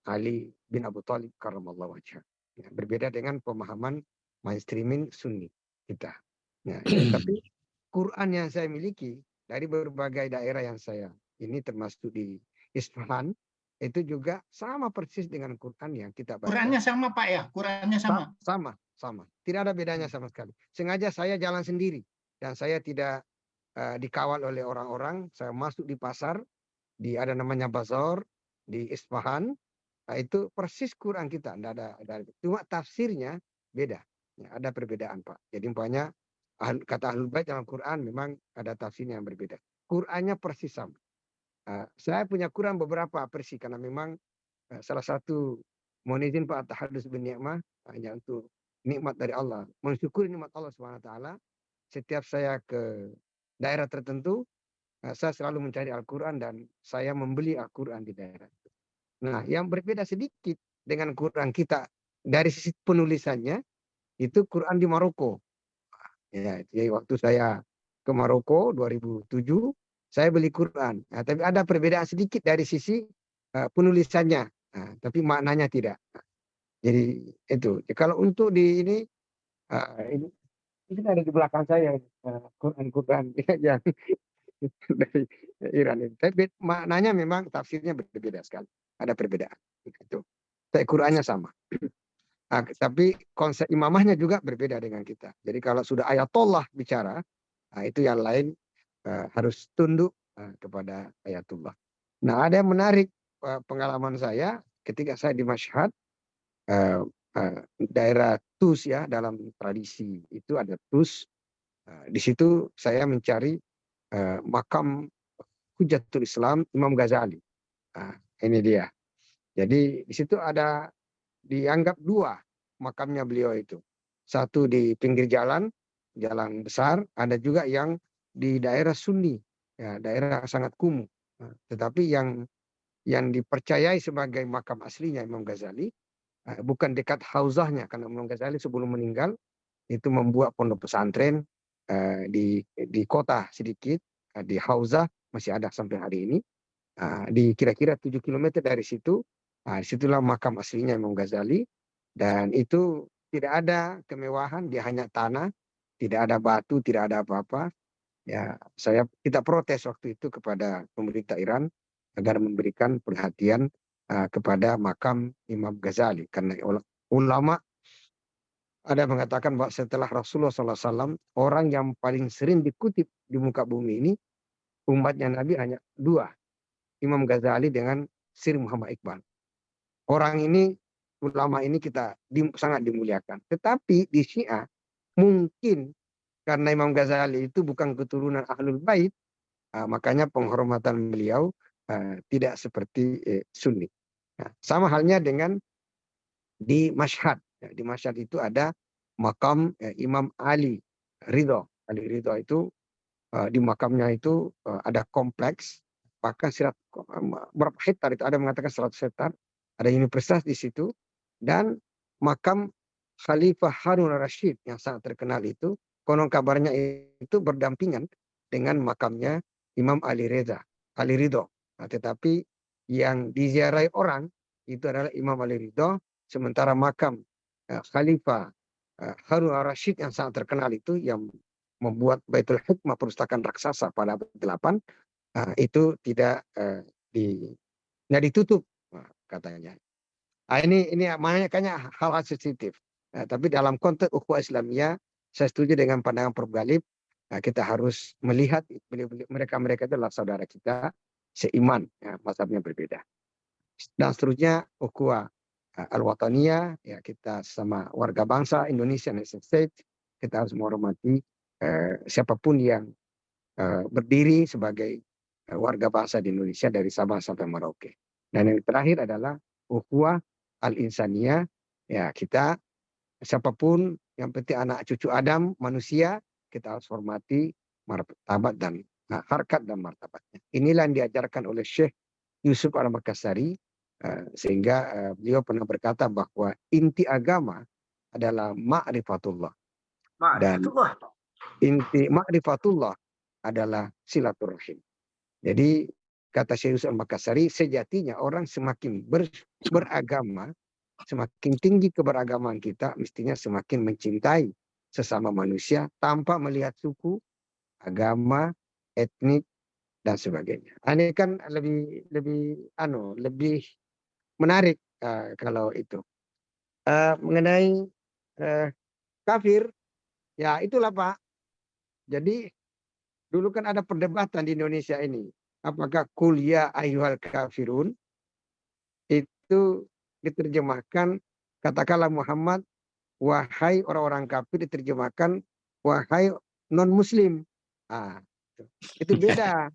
Speaker 5: Ali bin Abu Thalib karramallahu wajhah. Ya, berbeda dengan pemahaman mainstreaming Sunni kita. Ya, tapi Quran yang saya miliki dari berbagai daerah yang saya ini termasuk di Isfahan itu juga sama persis dengan Quran yang kita baca.
Speaker 6: Qurannya sama Pak ya? Qurannya sama?
Speaker 5: Sama. Tidak ada bedanya sama sekali. Sengaja saya jalan sendiri dan saya tidak dikawal oleh orang-orang. Saya masuk di pasar, ada namanya bazar di Isfahan. Nah, itu persis Quran kita, ada cuma tafsirnya beda. Ya, ada perbedaan Pak. Jadi umpamanya kata Ahlul Bait dalam Quran memang ada tafsirnya yang berbeda. Qurannya persis sama. Saya punya Quran beberapa versi karena memang salah satu mohon izin Pak tahadus bin ni'mah hanya untuk nikmat dari Allah, mensyukuri nikmat Allah SWT. Setiap saya ke daerah tertentu, saya selalu mencari Al-Quran dan saya membeli Al-Quran di daerah itu. Nah, yang berbeda sedikit dengan Quran kita dari sisi penulisannya itu Quran di Maroko. Ya, jadi waktu saya ke Maroko 2007, saya beli Quran. Nah, tapi ada perbedaan sedikit dari sisi penulisannya, tapi maknanya tidak. Jadi itu. Kalau untuk di ini ada di belakang saya Quran yang dari Iran ini. Tapi maknanya memang tafsirnya berbeda sekali. Ada perbedaan. Itu. Tapi Qurannya sama. Tapi konsep imamahnya juga berbeda dengan kita. Jadi kalau sudah ayatullah bicara, itu yang lain harus tunduk kepada ayatullah. Nah, ada yang menarik pengalaman saya ketika saya di Mashhad, daerah Tus ya, dalam tradisi itu ada Tus. Di situ saya mencari makam Hujatul Islam Imam Ghazali. Ini dia. Jadi di situ ada dianggap 2 makamnya beliau itu. Satu di pinggir jalan besar, ada juga yang di daerah Sunni, ya, daerah sangat kumuh. Tetapi yang dipercayai sebagai makam aslinya Imam Ghazali bukan dekat hauzahnya, karena Imam Ghazali sebelum meninggal itu membuat pondok pesantren di kota sedikit, di hauzah masih ada sampai hari ini. Di kira-kira 7 km dari situ, disitulah makam aslinya Imam Ghazali, dan itu tidak ada kemewahan, dia hanya tanah, tidak ada batu, tidak ada apa-apa. Ya, kita protes waktu itu kepada pemerintah Iran agar memberikan perhatian kepada makam Imam Ghazali, karena ulama ada mengatakan bahwa setelah Rasulullah SAW, orang yang paling sering dikutip di muka bumi ini umatnya Nabi hanya 2, Imam Ghazali dengan Sir Muhammad Iqbal. Orang ini, ulama ini kita sangat dimuliakan. Tetapi di Syiah mungkin karena Imam Ghazali itu bukan keturunan Ahlul Bait, makanya penghormatan beliau tidak seperti Sunni. Nah, sama halnya dengan di Mashhad. Ya, di Mashhad itu ada makam Imam Ali Ridho. Ali Ridho itu di makamnya itu ada kompleks, bahkan berapa hektar itu, ada mengatakan 100 hektar, ada universitas di situ, dan makam Khalifah Harun al-Rashid yang sangat terkenal itu, konon kabarnya itu berdampingan dengan makamnya Imam Ali Ridho. Nah, tetapi yang diziarahi orang itu adalah Imam Ali Ridho, sementara makam Khalifah Harun al-Rashid yang sangat terkenal itu, yang membuat Baitul Hikmah, perpustakaan raksasa pada abad 8, itu tidak ditutup katanya. Ini makanya hal-hal sensitif. Tapi dalam konteks ukhuwah Islamiyah, saya setuju dengan pandangan Prof. Galib. Kita harus melihat mereka itu adalah saudara kita seiman, mazhabnya berbeda. Dan seterusnya ukhuwah al-wataniyah, ya, kita sama warga bangsa Indonesia nation state, kita harus menghormati siapapun yang berdiri sebagai warga bangsa di Indonesia dari Sabah sampai Merauke. Dan yang terakhir adalah ukhuwah al-insaniyah, ya, kita siapapun, yang penting anak cucu Adam, manusia, kita harus hormati martabat dan harkat dan martabatnya. Inilah yang diajarkan oleh Syekh Yusuf Al-Makassari, sehingga beliau pernah berkata bahwa inti agama adalah ma'rifatullah. Dan inti ma'rifatullah adalah silaturahim. Jadi kata Syekh Yusuf Al-Makassari, sejatinya orang semakin beragama, semakin tinggi keberagaman kita, mestinya semakin mencintai sesama manusia tanpa melihat suku, agama, etnik, dan sebagainya. Ini kan lebih menarik kalau itu. Mengenai kafir, ya itulah Pak. Jadi dulu kan ada perdebatan di Indonesia ini. Apakah kul ya ayyuhal kafirun itu diterjemahkan, katakanlah Muhammad, wahai orang-orang kafir, diterjemahkan wahai non-muslim. Itu beda.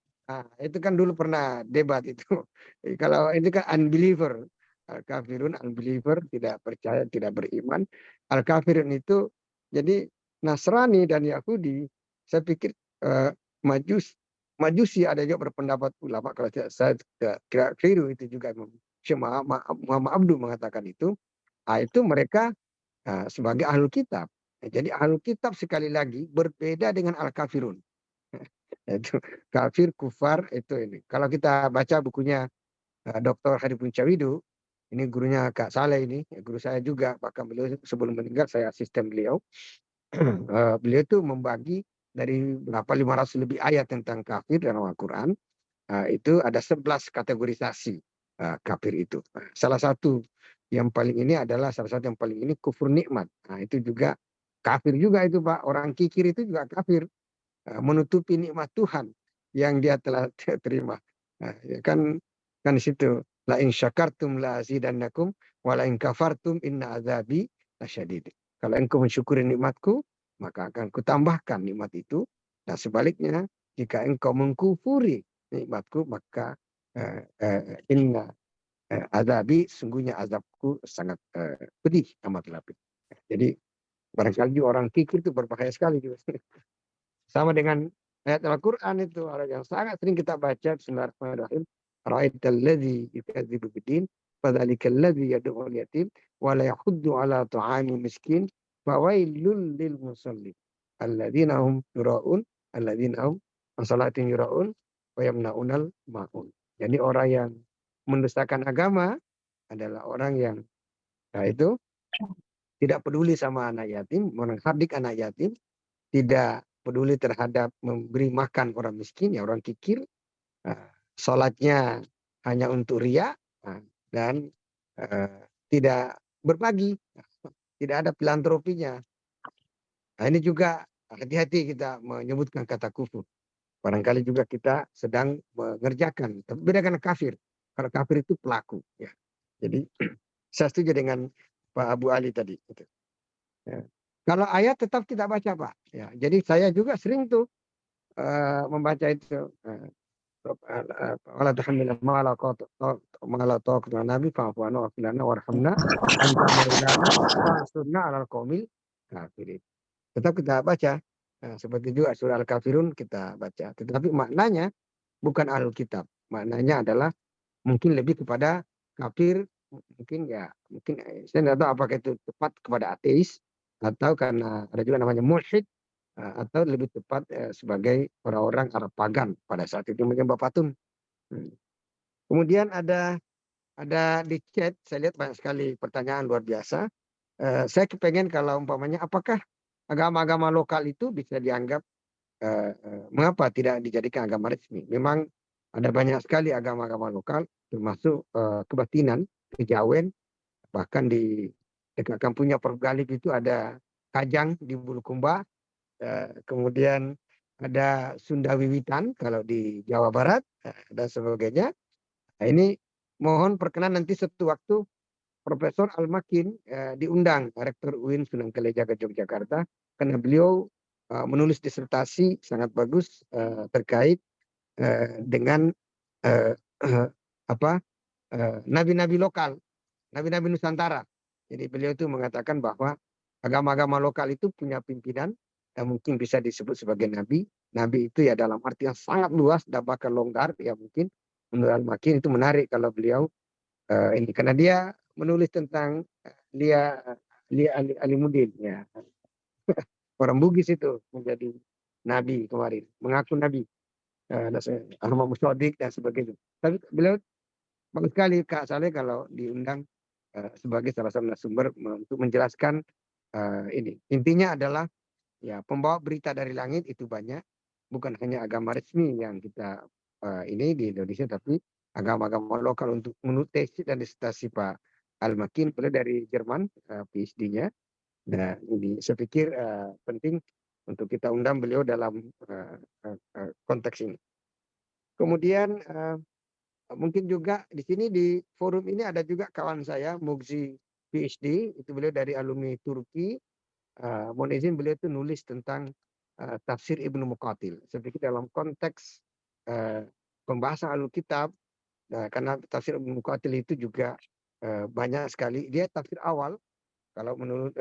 Speaker 5: Itu kan dulu pernah debat itu. Kalau ini kan unbeliever. Al-kafirun, unbeliever, tidak percaya, tidak beriman. Al-kafirun itu, jadi Nasrani dan Yahudi, saya pikir Majusi ada juga berpendapat ulama, kalau tidak saya tidak keliru, itu juga Syekh Muhammad Abdul mengatakan itu. Itu mereka sebagai ahlul kitab. Jadi ahlul kitab sekali lagi berbeda dengan al-kafirun. Itu kafir, kufar, itu ini. Kalau kita baca bukunya Dr. Hadi Puncawidu, ini gurunya Kak Saleh ini, guru saya juga, bahkan beliau sebelum meninggal saya asisten beliau. Beliau itu membagi dari berapa 500 lebih ayat tentang kafir dalam Al-Quran. Itu ada 11 kategorisasi kafir itu. Salah satu yang paling ini adalah kufur nikmat. Itu juga kafir juga itu Pak. Orang kikir itu juga kafir. Menutupi nikmat Tuhan yang dia telah terima. Ya kan di situ, la in syakartum la azidannakum wa la in kafartum inna azabi lasyadid. Kalau engkau mensyukuri nikmatku, maka akan kutambahkan nikmat itu, dan sebaliknya jika engkau mengkufuri nikmatku, maka inna azabi, sungguhnya azabku sangat pedih, amat lapis. Jadi barangkali orang kikir itu berbahaya sekali juga. Sama dengan ayat Al-Quran itu, yang sangat sering kita baca, Bismillahirrahmanirrahim, ra'aital ladzi yukadzibu biddin fadzalikal ladzi yad'u al-yatim wa la yahuddu 'ala ta'amil miskin fawailul lil musallin alladzina hum yura'un alladzina hum an salatin yura'un wa yamna'unal ma'un. Jadi orang yang mendustakan agama adalah orang yang itu tidak peduli sama anak yatim, menghardik anak yatim, tidak peduli terhadap memberi makan orang miskin, ya orang kikir, sholatnya hanya untuk riya, dan tidak berbagi, tidak ada filantropinya. Ini juga hati-hati kita menyebutkan kata kufur. Barangkali juga kita sedang mengerjakan, tapi beda dengan kafir. Kalau kafir itu pelaku. Ya. Jadi saya setuju dengan Pak Abu Ali tadi. Ya. Kalau ayat tetap kita baca, Pak. Ya, jadi saya juga sering tuh membaca itu. Wala tahmil ma la taqata nabi fa'fu anhu wa'fu lana warhamna anta maulana fansurna 'alal qaumil kafirin. Tetap kita baca. Nah, seperti juga surah Al-Kafirun kita baca. Tetapi maknanya bukan Ahlul Kitab. Maknanya adalah mungkin lebih kepada kafir, mungkin ya, mungkin saya tidak tahu apakah itu tepat kepada ateis atau karena ada juga namanya mulhid, atau lebih tepat sebagai orang-orang Arab pagan pada saat itu menyembah patung. Kemudian ada di chat saya lihat banyak sekali pertanyaan luar biasa. Saya kepengen kalau umpamanya apakah agama-agama lokal itu bisa dianggap mengapa tidak dijadikan agama resmi? Memang ada banyak sekali agama-agama lokal termasuk kebatinan, kejawen, bahkan di dekat kampungnya Prof. Galib itu ada Kajang di Bulukumba, kemudian ada Sunda Wiwitan kalau di Jawa Barat dan sebagainya. Nah, ini mohon perkenan nanti suatu waktu Profesor Al-Makin diundang Rektor UIN Sunan Kalijaga Yogyakarta karena beliau menulis disertasi sangat bagus terkait dengan nabi-nabi lokal, nabi-nabi Nusantara. Jadi beliau itu mengatakan bahwa agama-agama lokal itu punya pimpinan yang mungkin bisa disebut sebagai nabi. Nabi itu ya dalam arti yang sangat luas dan bahkan longgar ya mungkin. Menurut Al-Makin itu menarik kalau beliau ini karena dia menulis tentang Lia Alimuddin ya. Orang Bugis itu menjadi nabi kemarin, mengaku nabi. Ahmad Musodik dan sebagainya. Tapi beliau bagus sekali Kak Saleh kalau diundang sebagai salah satu narasumber untuk menjelaskan ini. Intinya adalah ya pembawa berita dari langit itu banyak, bukan hanya agama resmi yang kita ini di Indonesia, tapi agama-agama lokal untuk menurut tesis dan disertasi Pak Al-Makin, beliau dari Jerman PhD-nya. Nah ini saya pikir penting untuk kita undang beliau dalam konteks ini. Kemudian mungkin juga di sini di forum ini ada juga kawan saya Mugzi PhD, itu beliau dari alumni Turki. Mohon izin beliau itu nulis tentang tafsir Ibnu Muqatil. Saya pikir dalam konteks pembahasan Alkitab, karena tafsir Ibnu Muqatil itu juga banyak sekali. Dia tafsir awal, kalau menurut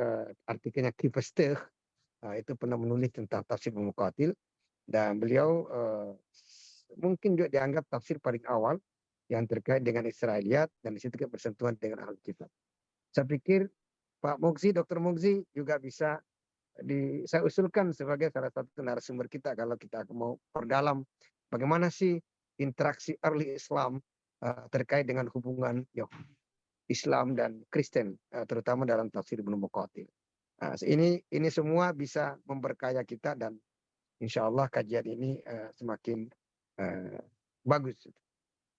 Speaker 5: artikelnya Kifasteh, itu pernah menulis tentang tafsir Ibnu Muqatil. Dan beliau mungkin juga dianggap tafsir paling awal yang terkait dengan Israeliat dan di situ juga bersentuhan dengan Alkitab. Saya pikir Pak Mugzi, Dr. Mugzi juga bisa saya usulkan sebagai salah satu narasumber kita kalau kita mau perdalam bagaimana sih interaksi early Islam terkait dengan hubungan Islam dan Kristen, terutama dalam tafsir Ibnu Muqatil. Ini semua bisa memberkaya kita dan insya Allah kajian ini semakin bagus.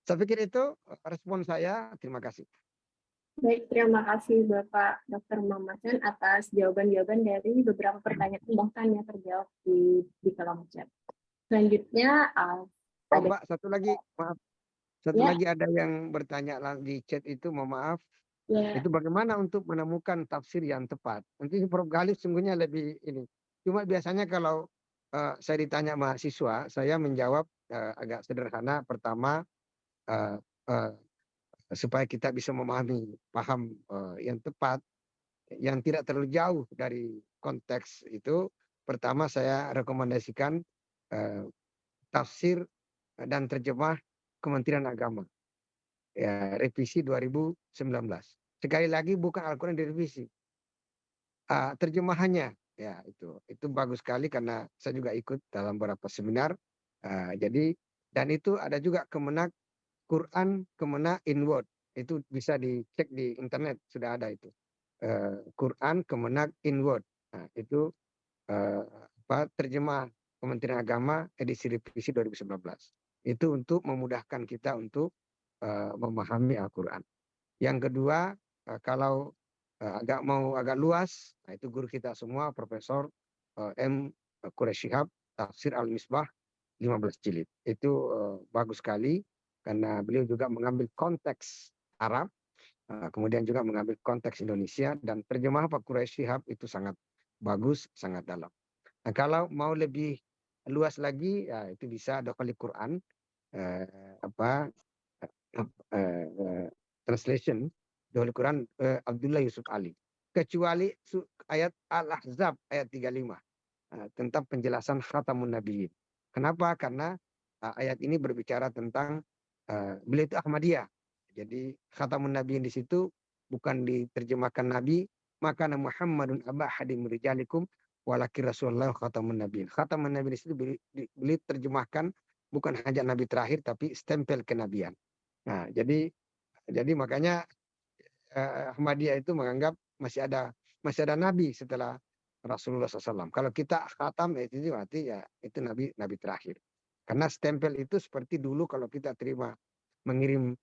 Speaker 5: Saya pikir itu respon saya. Terima kasih.
Speaker 1: Baik, terima kasih Bapak Dr. Muhammad Hasan atas jawaban-jawaban dari beberapa pertanyaan bahkan yang terjawab di kolom chat. Selanjutnya ada
Speaker 5: Mbak, satu lagi, maaf. Satu lagi ada yang bertanya di chat itu, mohon maaf. Ya. Itu bagaimana untuk menemukan tafsir yang tepat. Nanti Prof. Galib sungguhnya lebih ini. Cuma biasanya kalau saya ditanya mahasiswa, saya menjawab agak sederhana. Pertama, supaya kita bisa paham yang tepat, yang tidak terlalu jauh dari konteks itu. Pertama saya rekomendasikan tafsir dan terjemah Kementerian Agama. Ya, revisi 2019. Sekali lagi bukan Al-Quran direvisi. Terjemahannya ya itu bagus sekali karena saya juga ikut dalam beberapa seminar. Jadi dan itu ada juga Kemenak Quran Kemenak Inward, itu bisa dicek di internet sudah ada itu. Quran Kemenak Inward. Nah, itu terjemah Kementerian Agama edisi revisi 2019. Itu untuk memudahkan kita untuk memahami Al-Quran. Yang kedua, kalau agak luas, nah itu guru kita semua, Profesor M. Quraish Shihab, Tafsir Al-Misbah 15 jilid. Itu bagus sekali karena beliau juga mengambil konteks Arab, kemudian juga mengambil konteks Indonesia, dan terjemah Pak Quraish Shihab itu sangat bagus, sangat dalam. Nah, kalau mau lebih luas lagi, ya itu bisa Dokhali Quran, translation Dokhali Quran Abdullah Yusuf Ali. Kecuali ayat Al-Ahzab ayat 35 tentang penjelasan Khatamun Nabiyyin. Kenapa? Karena ayat ini berbicara tentang beliau itu Ahmadiyah. Jadi Khatamun Nabiyyin di situ bukan diterjemahkan Nabi, maka Muhammadun aba hadim rijalikum walakin Rasulullah Khatamun Nabiyyin. Khatamun Nabiyyin di situ beliau terjemahkan bukan hanya Nabi terakhir tapi stempel kenabian. Nah, jadi makanya Ahmadiyah itu menganggap masih ada Nabi setelah Rasulullah SAW. Kalau kita khatam itu berarti ya itu Nabi terakhir. Karena stempel itu seperti dulu kalau kita mengirim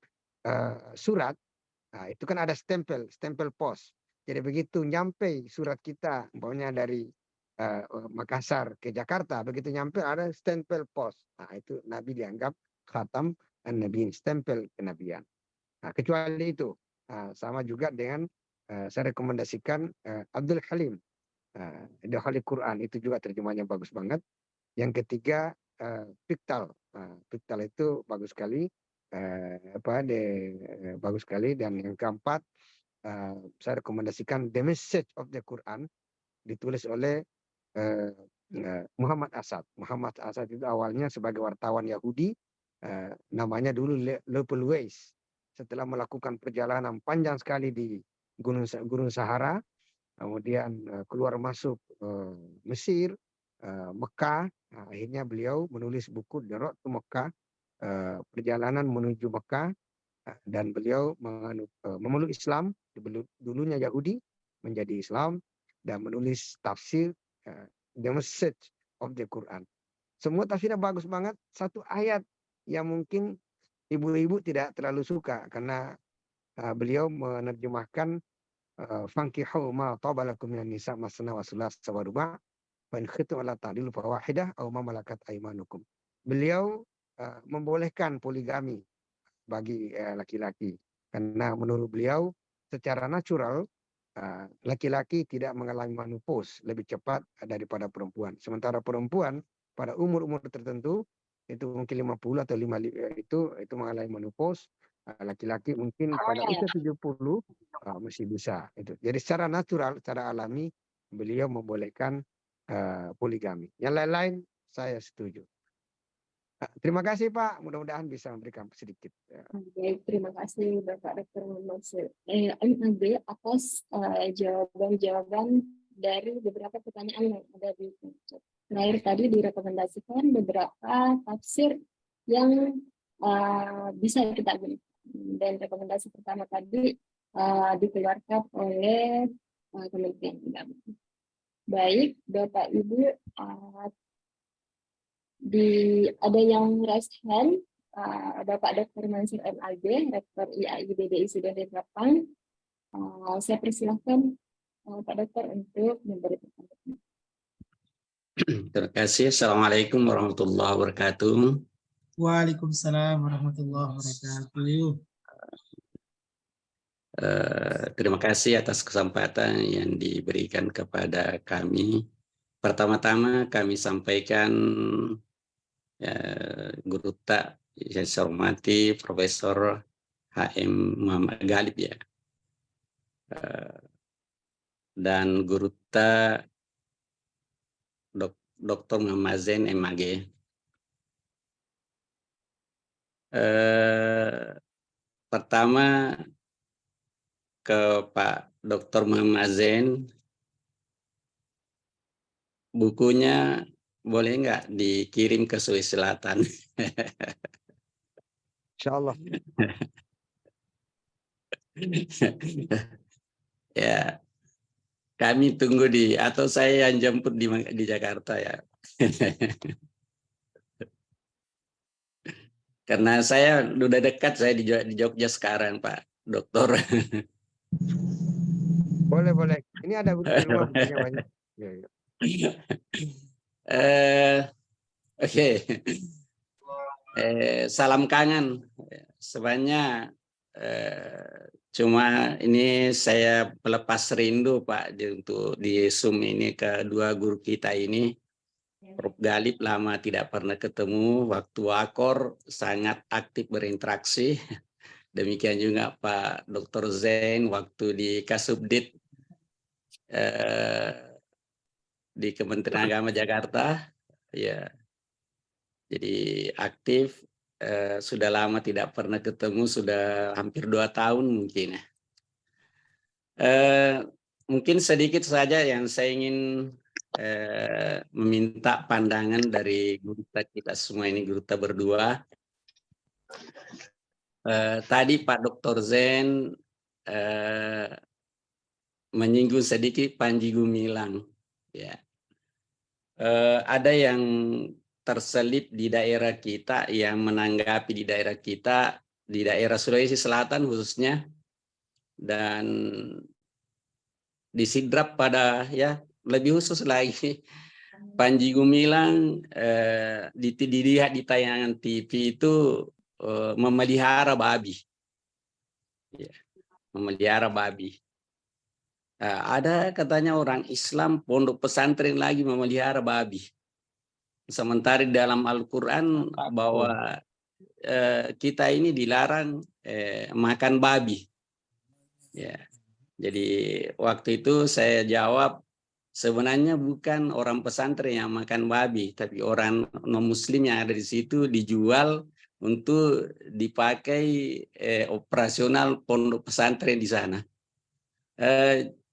Speaker 5: surat, nah, itu kan ada stempel pos. Jadi begitu nyampe surat kita, umpamanya dari Makassar ke Jakarta, begitu nyampe ada stempel pos. Nah, itu Nabi dianggap khatam an-nabiyin, stempel kenabian. Nah, kecuali itu, sama juga dengan saya rekomendasikan Abdul Halim. Dokhali Quran itu juga terjemahnya bagus banget. Yang ketiga Piktal. Piktal itu bagus sekali, bagus sekali. Dan yang keempat saya rekomendasikan The Message of the Quran, ditulis oleh Muhammad Asad. Muhammad Asad itu awalnya sebagai wartawan Yahudi, namanya dulu Leopold Weiss. Setelah melakukan perjalanan panjang sekali di Gunung Sahara, kemudian keluar masuk Mesir, Mekah, akhirnya beliau menulis buku The Road to Mekah, perjalanan menuju Mekah, dan beliau memeluk Islam, dulunya Yahudi menjadi Islam, dan menulis tafsir The Message of the Quran. Semua tafsirnya bagus banget, satu ayat yang mungkin ibu-ibu tidak terlalu suka karena beliau menerjemahkan fankihu ma tabalakum minan nisa masna wa thulatha wa ruba' fa in khiftum alla ta'dilu fa wahidah aw ma malakat aymanukum. Beliau membolehkan poligami bagi laki-laki karena menurut beliau secara natural laki-laki tidak mengalami menopause lebih cepat daripada perempuan. Sementara perempuan pada umur-umur tertentu itu mungkin 50 atau 5 itu mengalami menopause. Laki-laki mungkin pada usia 70 masih bisa itu. Jadi secara natural, secara alami beliau membolehkan poligami. Yang lain-lain saya setuju. Terima kasih Pak, mudah-mudahan bisa memberikan sedikit.
Speaker 1: Baik, terima kasih Bapak Dr. MAG atas jawaban-jawaban dari beberapa pertanyaan yang ada di chat. Terakhir tadi direkomendasikan beberapa tafsir yang bisa kita gunakan. Dan rekomendasi pertama tadi dikeluarkan oleh Kementerian Agama. Baik, Bapak Ibu, ada yang raise hand, Bapak Dr. Mansur MAG, Rektor IAI BDI Sudan Depang. Saya persilahkan Pak Dokter untuk memberi pertanyaan.
Speaker 2: Terima kasih. Assalamualaikum warahmatullahi wabarakatuh.
Speaker 4: Waalaikumsalam warahmatullahi wabarakatuh.
Speaker 2: Terima kasih atas kesempatan yang diberikan kepada kami. Pertama-tama kami sampaikan Guru Tak yang saya hormati Profesor HM Muhammad Galib ya, dan Guru Tak Dr. Muhammad Zain MAG. Pertama ke Pak Dr. Muhammad Zain, bukunya boleh nggak dikirim ke Sulawesi Selatan?
Speaker 5: Insyaallah.
Speaker 2: Ya, kami tunggu atau saya yang jemput di Jakarta ya. Karena saya udah dekat, saya di Jogja sekarang Pak Dokter.
Speaker 5: Boleh. Ini ada di rumah bukunya banyak. Ya.
Speaker 2: Oke. Salam kangen. Sebenarnya
Speaker 7: Cuma ini saya pelepas rindu Pak untuk di Zoom ini kedua guru kita ini. Prof. Galip lama tidak pernah ketemu, waktu wakor sangat aktif berinteraksi. Demikian juga Pak Dr. Zain waktu di Kasubdit di Kementerian Agama Jakarta. Ya, jadi aktif. Sudah lama tidak pernah ketemu, sudah hampir 2 tahun mungkin ya. Mungkin sedikit saja yang saya ingin meminta pandangan dari guru kita semua ini, guru kita berdua. Tadi Pak Dr. Zain menyinggung sedikit Panji Gumilang. Ya. Ada yang terselip di daerah kita yang menanggapi di daerah kita, di daerah Sulawesi Selatan khususnya, dan disidrap pada ya lebih khusus lagi Panji Gumilang dilihat di tayangan TV itu memelihara babi, ya, memelihara babi. Ada katanya orang Islam pondok pesantren lagi memelihara babi. Sementara dalam Al-Quran bahwa kita ini dilarang makan babi. Ya. Jadi waktu itu saya jawab, sebenarnya bukan orang pesantren yang makan babi, tapi orang non-muslim yang ada di situ dijual untuk dipakai operasional pondok pesantren di sana.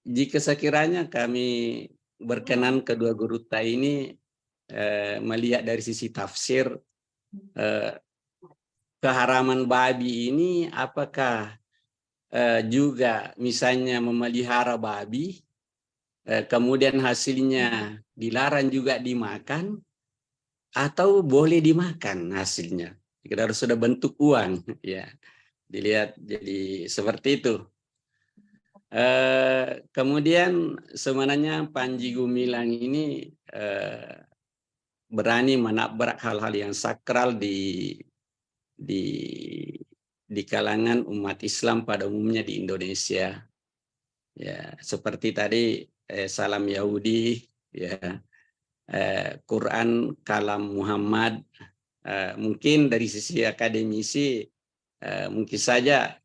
Speaker 7: Jika sekiranya kami berkenan kedua guru ini melihat dari sisi tafsir keharaman babi ini, apakah juga misalnya memelihara babi kemudian hasilnya dilarang juga dimakan, atau boleh dimakan hasilnya jika harus sudah bentuk uang, ya dilihat jadi seperti itu. Kemudian sebenarnya Panji Gumilang ini berani menabrak hal-hal yang sakral di kalangan umat Islam pada umumnya di Indonesia. Ya, seperti tadi salam Yahudi, ya, Quran kalam Muhammad. Mungkin dari sisi akademisi mungkin saja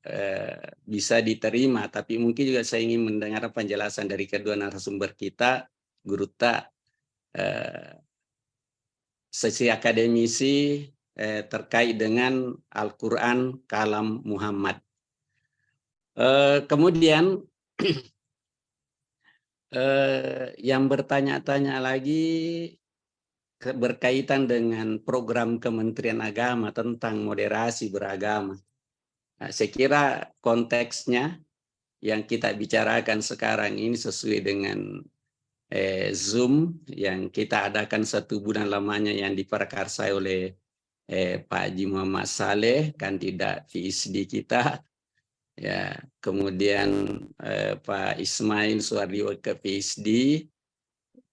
Speaker 7: bisa diterima, tapi mungkin juga saya ingin mendengar penjelasan dari kedua narasumber kita, Guru Ta, sisi akademisi terkait dengan Al-Quran kalam Muhammad. Kemudian yang bertanya-tanya lagi berkaitan dengan program Kementerian Agama tentang moderasi beragama. Nah, saya kira konteksnya yang kita bicarakan sekarang ini sesuai dengan Zoom yang kita adakan 1 bulan lamanya yang diprakarsai oleh Pak Haji Muhammad Saleh, kandidat PhD kita. Ya, kemudian Pak Ismail Suardi ke PhD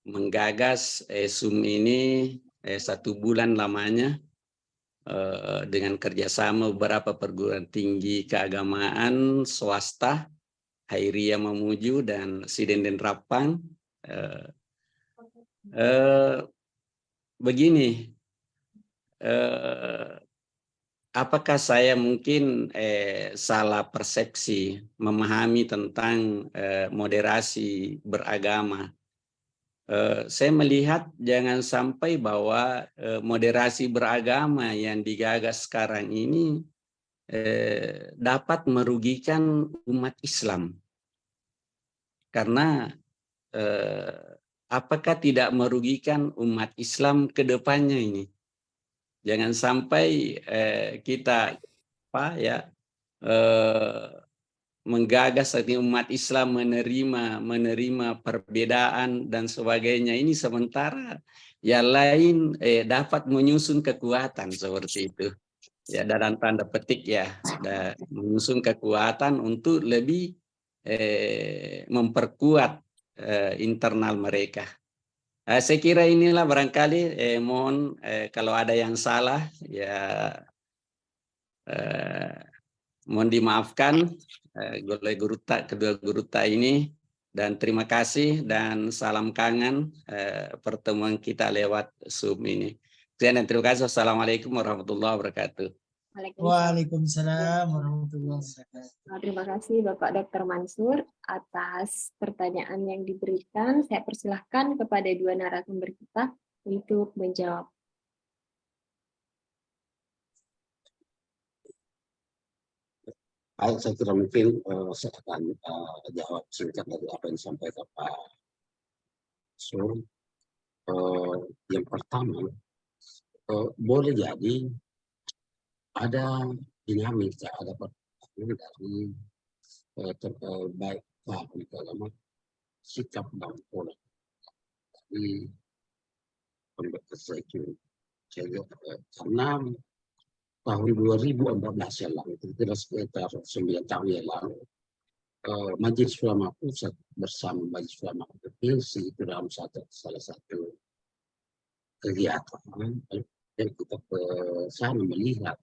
Speaker 7: menggagas Zoom ini 1 bulan lamanya dengan kerjasama beberapa perguruan tinggi keagamaan swasta, Hairiyah Mamuju dan Sidenden Rapang. Begini, apakah saya mungkin salah persepsi memahami tentang moderasi beragama? Saya melihat jangan sampai bahwa moderasi beragama yang digagas sekarang ini dapat merugikan umat Islam. Karena apakah tidak merugikan umat Islam ke depannya ini? Jangan sampai kita menggagas umat Islam menerima perbedaan dan sebagainya ini, sementara yang lain dapat menyusun kekuatan seperti itu. Ya, dalam tanda petik ya, menyusun kekuatan untuk lebih memperkuat internal mereka. Saya kira inilah barangkali mohon kalau ada yang salah ya Mohon dimaafkan oleh kedua guru ini, dan terima kasih dan salam kangen pertemuan kita lewat Zoom ini. Sekian dan terima kasih. Wassalamualaikum warahmatullahi wabarakatuh.
Speaker 4: Waalaikumsalam warahmatullahi wabarakatuh.
Speaker 1: Terima kasih Bapak Dr. Mansur atas pertanyaan yang diberikan. Saya persilahkan kepada dua narasumber kita untuk menjawab.
Speaker 2: Baik, saya kira mungkin saya akan jawab singkat dari apa yang disampaikan Pak Sur. Yang pertama, boleh jadi ada dinamika, ada pertanyaan dari baik paham agama, sikap dan pola dari pembekerja itu. Karena tahun 2014 yang lalu, kira sekitar 9 tahun yang lalu, Majelis Ulama Pusat bersama Majelis Ulama Provinsi itu dalam salah satu kegiatan yang kita ke sana melihat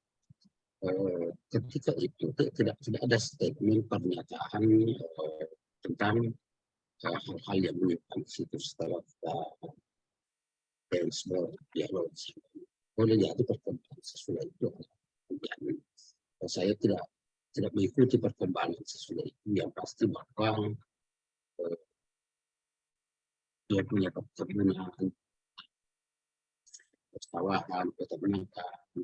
Speaker 2: ketika itu tidak ada statement pernyataan tentang hal-hal yang menyimpang situ setelah kita dialog. Boleh jadi perkembangan sesudah itu. Dan saya tidak mengikuti perkembangan sesudah itu. Yang pasti bahwa dia punya perkebunan, persawahan, peternakan,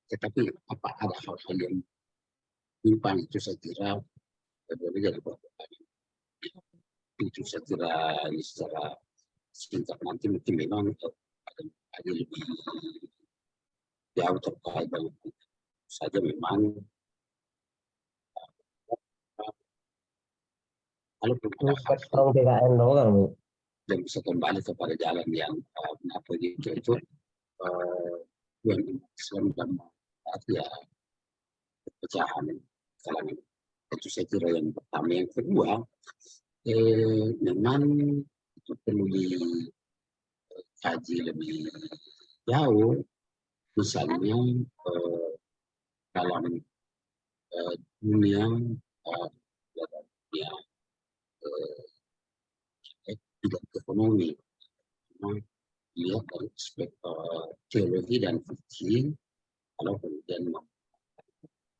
Speaker 2: tetapi apa ada hal-hal yang menyimpang itu saya kira boleh jadi perkembangan. Itu saya kira secara singkat nanti mungkin memang ada lebih jauh terkait dengan itu saja memang kalau dan bisa kembali kepada jalan yang apa gitu itu yang Islam dan ya perpecahan kalangan itu saya kira yang pertama. Yang kedua, memang itu perlu dikaji lebih jauh, misalnya dalam dunia tidak ekonomi, lihat dari aspek teologi dan fikih, kalau kemudian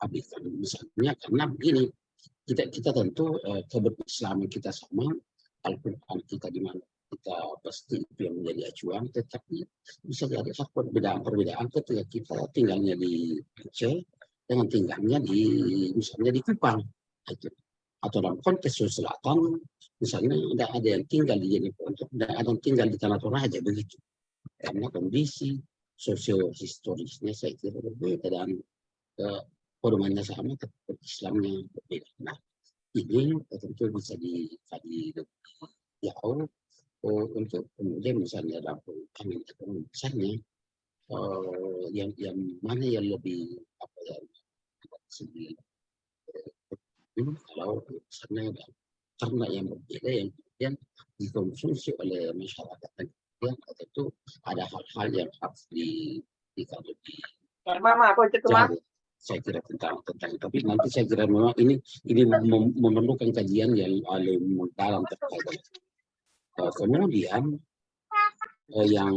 Speaker 2: habiskan misalnya karena begini, kita tentu keberislaman kita sama, Al-Quran kita di mana kita pasti itu yang menjadi acuan, tetapi bisa jadi ada perbedaan ketika kita tinggalnya di Aceh dengan tinggalnya di misalnya di Kupang, atau dalam konteks Sulawesi Selatan misalnya ada yang tinggal di Jeneponto dan ada yang tinggal di Tanah Toraja begitu, karena kondisi sosio-historisnya saya kira berbeda dan pedomannya sama tetapi Islamnya berbeda. Nah, ini tentu bisa dikaji lebih jauh untuk kemudian misalnya dalam pengembangan ekonomi misalnya yang mana yang lebih apa ya segi kalau misalnya karena yang berbeda yang kemudian dikonsumsi oleh masyarakat dan kemudian itu ada hal-hal yang harus dikaji jauh. Saya kira tentang tapi nanti saya kira memang ini memerlukan kajian yang lebih mendalam terkait. Kemudian yang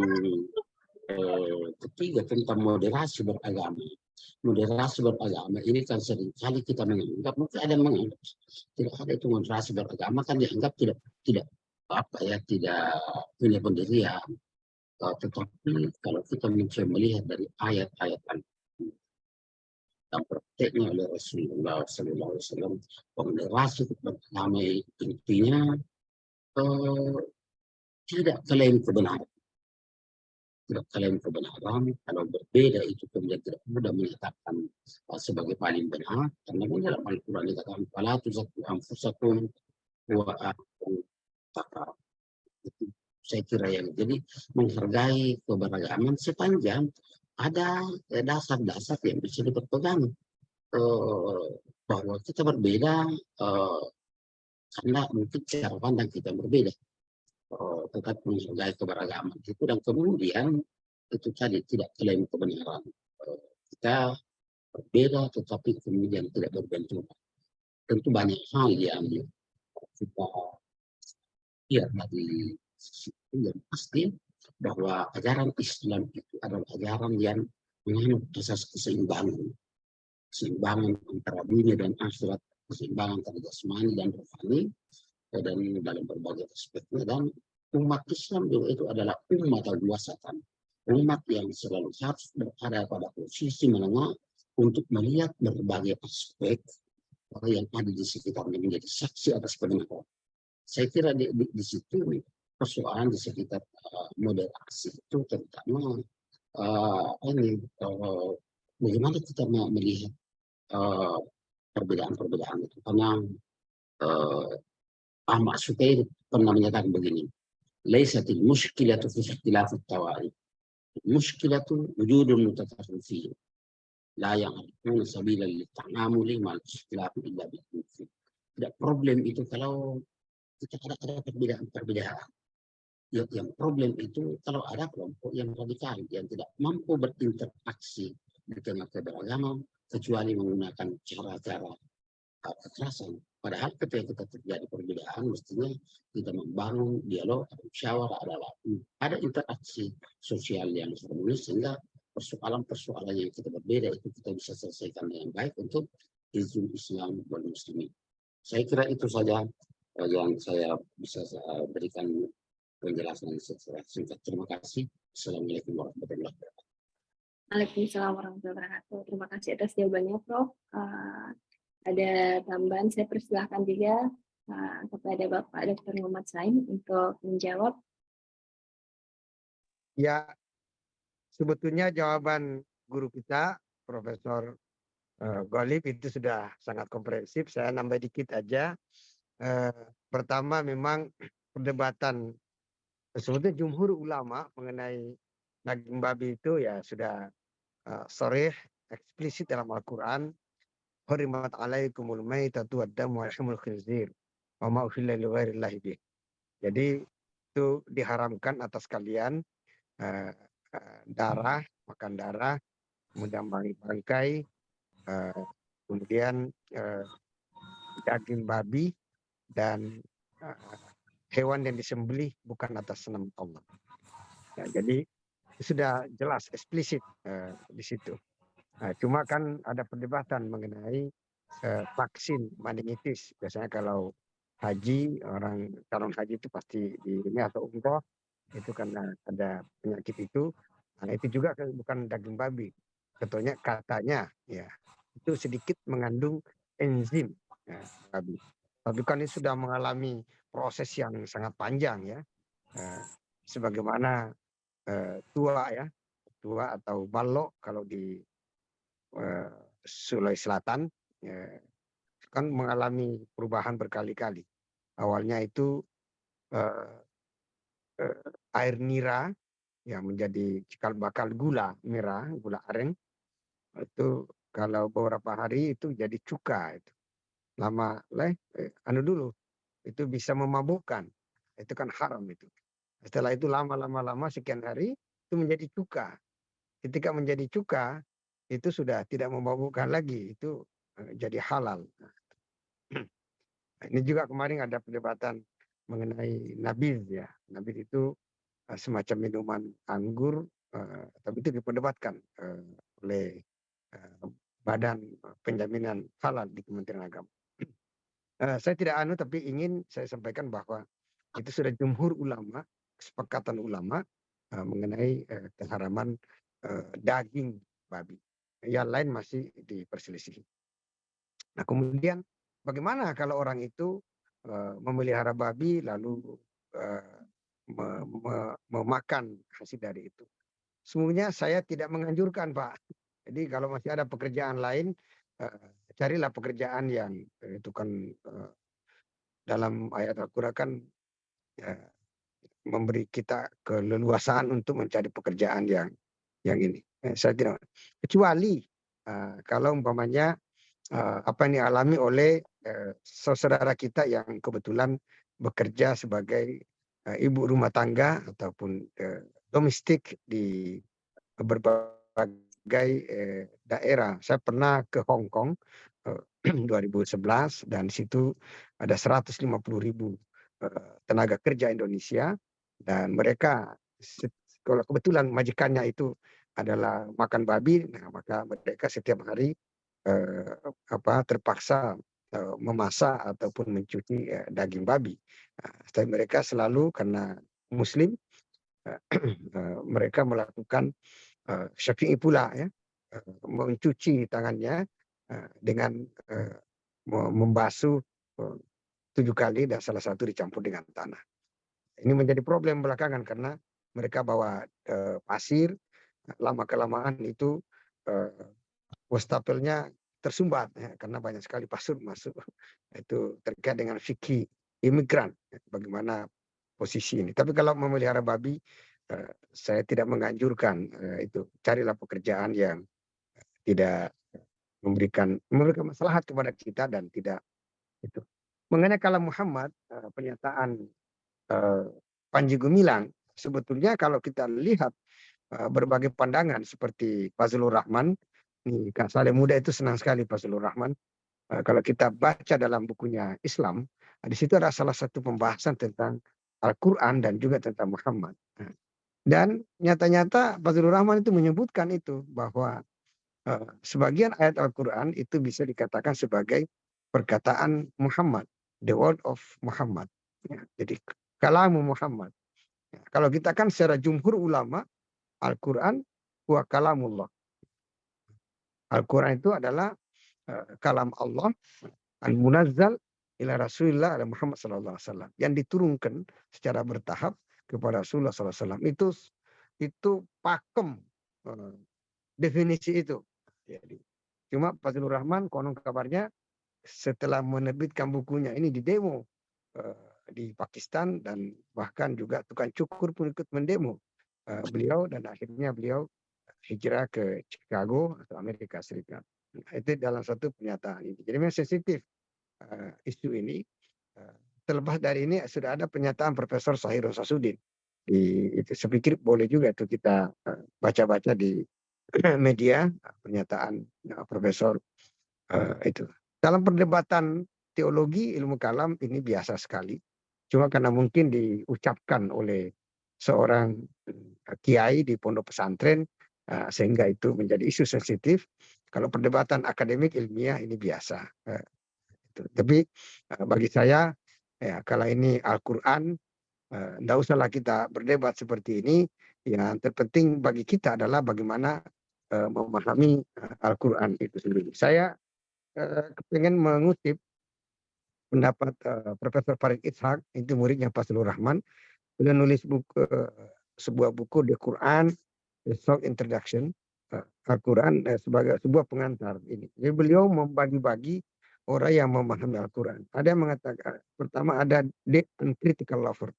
Speaker 2: ketiga tentang moderasi beragama. Moderasi beragama ini kan seringkali kita menganggap, mungkin ada yang menganggap tidak ada itu moderasi beragama kan dianggap tidak apa ya tidak punya pendirian. Tetapi kalau kita mencoba melihat dari ayat-ayat yang prakteknya oleh Rasulullah SAW, moderasi beragama intinya tidak klaim kebenaran. Tidak klaim kebenaran, kalau berbeda itu kemudian tidak mudah menyatakan sebagai paling benar, karena dalam Al-Quran dikatakan fala tuzakku anfusakum wa a'lamu taqwa. Itu saya kira yang jadi menghargai keberagaman sepanjang ada dasar-dasar yang bisa dipegang bahwa kita berbeda karena mungkin cara pandang kita berbeda, tetap menghargai keberagaman itu. Dan kemudian itu tadi tidak klaim kebenaran. Kita berbeda tetapi kemudian tidak berbenturan. Tentu banyak hal yang kita lihat dari situ yang pasti bahwa ajaran Islam itu adalah ajaran yang menganut asas keseimbangan. Keseimbangan antara dunia dan akhirat, keseimbangan antara jasmani dan rohani, dan dalam berbagai aspeknya. Dan umat Islam juga itu adalah umat al-wasatan, umat yang selalu harus berada pada posisi menengah untuk melihat berbagai aspek yang ada di sekitarnya, menjadi saksi atas kebenaran. Saya kira di situ persoalan di sekitar moderasi itu terutama bagaimana kita melihat perbedaan-perbedaan itu. Karena Ahmad Sukair pernah menyatakan begini, "Laisatil mushkilatu fi ikhtilafit tawarikh, mushkilatu wujudul mutatarrifin, la ya'rifuna sabila litanamuli mal ikhtilaf illa bil." Tidak, problem itu kalau kita ada perbedaan-perbedaan. Yang problem itu kalau ada kelompok yang radikal, yang tidak mampu berinteraksi di tengah keberagaman, kecuali menggunakan cara-cara kekerasan. Padahal ketika kita terjadi perbedaan, mestinya kita membangun dialog, musyawarah, ada interaksi sosial yang harmonis, sehingga persoalan-persoalan yang kita berbeda itu kita bisa selesaikan dengan baik untuk izin Islam dan Muslimin. Saya kira itu saja yang saya bisa berikan penjelasan secara singkat. Terima kasih. Assalamualaikum warahmatullahi wabarakatuh.
Speaker 1: Waalaikumsalam warahmatullahi wabarakatuh. Terima kasih atas jawabannya, Prof. Ada tambahan, saya persilahkan juga kepada Bapak Dr. Muhammad Saim untuk menjawab.
Speaker 5: Ya, sebetulnya jawaban guru kita, Profesor Ghalib, itu sudah sangat komprehensif. Saya nambah dikit aja. Pertama, memang perdebatan sebetulnya jumhur ulama mengenai daging babi itu ya sudah sharih eksplisit dalam Al-Quran. Hurimat alaikumul maitatu wad-damu wa lahmul khinzir wa ma uhilla li ghairillahi bih. Jadi itu diharamkan atas kalian darah, makan darah, kemudian bangkai, kemudian daging babi dan hewan yang disembelih bukan atas nama Allah. Ya, jadi sudah jelas eksplisit di situ. Nah, cuma kan ada perdebatan mengenai vaksin meningitis. Biasanya kalau haji, orang calon haji itu pasti di ini atau umroh itu karena ada penyakit itu. Nah, itu juga bukan daging babi. Katanya ya itu sedikit mengandung enzim ya, babi. Tapi kan ini sudah mengalami proses yang sangat panjang ya. Sebagaimana tua atau balok kalau di Sulawesi Selatan kan mengalami perubahan berkali-kali. Awalnya itu air nira yang menjadi cikal bakal gula merah, gula aren. Itu kalau beberapa hari itu jadi cuka itu. Lama dulu itu bisa memabukkan. Itu kan haram itu. Setelah itu lama sekian hari itu menjadi cuka. Ketika menjadi cuka itu sudah tidak memabukkan lagi, itu jadi halal. Ini juga kemarin ada perdebatan mengenai nabiz ya. Nabiz itu semacam minuman anggur, tapi itu diperdebatkan oleh Badan Penjaminan Halal di Kementerian Agama. Saya tidak tapi ingin saya sampaikan bahwa itu sudah jumhur ulama, kesepakatan ulama mengenai keharaman daging babi. Yang lain masih diperselisih. Nah, kemudian bagaimana kalau orang itu memelihara babi lalu memakan hasil dari itu? Sesungguhnya saya tidak menganjurkan, Pak. Jadi kalau masih ada pekerjaan lain, carilah pekerjaan yang itu kan dalam ayat Al-Quran kan memberi kita keleluasaan untuk mencari pekerjaan yang ini. Saya tidak, kecuali kalau umpamanya apa yang dialami oleh saudara kita yang kebetulan bekerja sebagai ibu rumah tangga ataupun domestik di berbagai daerah. Saya pernah ke Hong Kong 2011 dan di situ ada 150.000 tenaga kerja Indonesia dan mereka kalau kebetulan majikannya itu adalah makan babi, nah maka mereka setiap hari terpaksa memasak ataupun mencuci daging babi. Tapi mereka selalu karena Muslim mereka melakukan syafi'i pula ya, mencuci tangannya dengan membasuh 7 kali dan salah satu dicampur dengan tanah. Ini menjadi problem belakangan karena mereka bawa pasir, lama-kelamaan itu wastafelnya tersumbat ya, karena banyak sekali pasir masuk. Itu terkait dengan fikih imigran, ya, bagaimana posisi ini. Tapi kalau memelihara babi, saya tidak menganjurkan itu. Carilah pekerjaan yang tidak memberikan maslahat kepada kita dan tidak itu. Mengenai kalam Muhammad, pernyataan Panji Gumilang, sebetulnya kalau kita lihat berbagai pandangan seperti Fazlur Rahman, nih Kak Saleh Muda itu senang sekali Fazlur Rahman. Kalau kita baca dalam bukunya Islam, di situ ada salah satu pembahasan tentang Al-Quran dan juga tentang Muhammad. Dan nyata-nyata Fazlur Rahman itu menyebutkan itu bahwa sebagian ayat Al-Quran itu bisa dikatakan sebagai perkataan Muhammad, the word of Muhammad. Ya, jadi kalamu Muhammad. Ya, kalau kita kan secara jumhur ulama, Al-Quran wa kalamullah. Al-Quran itu adalah kalam Allah al-munazzal ila Rasulullah Muhammad SAW yang diturunkan secara bertahap kepada Rasulullah SAW. Itu pakem definisi itu. Jadi, cuma Fazlur Rahman konon kabarnya setelah menerbitkan bukunya ini di demo di Pakistan dan bahkan juga tukang cukur pun ikut mendemo beliau dan akhirnya beliau hijrah ke Chicago atau Amerika Serikat. Nah, itu dalam satu pernyataan ini. Jadi memang sensitif isu ini. Terlepas dari ini sudah ada pernyataan Profesor Sahirul Sasudin. Itu saya pikir boleh juga itu kita baca-baca di media pernyataan Profesor itu. Dalam perdebatan teologi ilmu kalam ini biasa sekali. Cuma karena mungkin diucapkan oleh seorang kiai di pondok pesantren sehingga itu menjadi isu sensitif. Kalau perdebatan akademik ilmiah ini biasa. Tapi bagi saya ya kalau ini Al-Quran tidak usahlah kita berdebat seperti ini. Yang terpenting bagi kita adalah bagaimana memahami Al-Quran itu sendiri. Saya ingin mengutip pendapat Profesor Farid Ishaq, itu muridnya Fazlur Rahman. Beliau nulis sebuah buku The Quran, The Short Introduction, Al-Quran sebagai sebuah pengantar ini. Jadi beliau membagi-bagi orang yang memahami Al-Quran. Ada yang mengatakan, pertama ada deep and critical lover.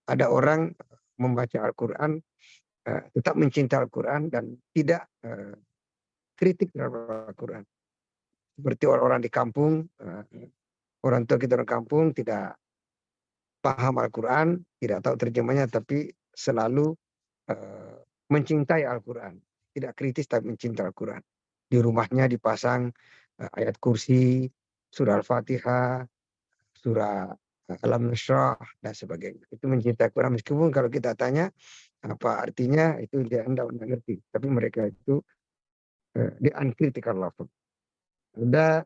Speaker 5: Ada orang membaca Al-Quran, tetap mencintai Al-Quran dan tidak kritik terhadap Al-Quran. Seperti orang-orang di kampung, orang tua kita orang kampung tidak paham Al-Quran, tidak tahu terjemahnya, tapi selalu mencintai Al-Quran. Tidak kritis tapi mencintai Al-Quran. Di rumahnya dipasang ayat kursi, surah Al-Fatihah, surah Alam Nasrah, dan sebagainya. Itu mencintai Al-Quran. Meskipun kalau kita tanya apa artinya, itu dia tidak ngerti. Tapi mereka itu the uncritical lover. Ada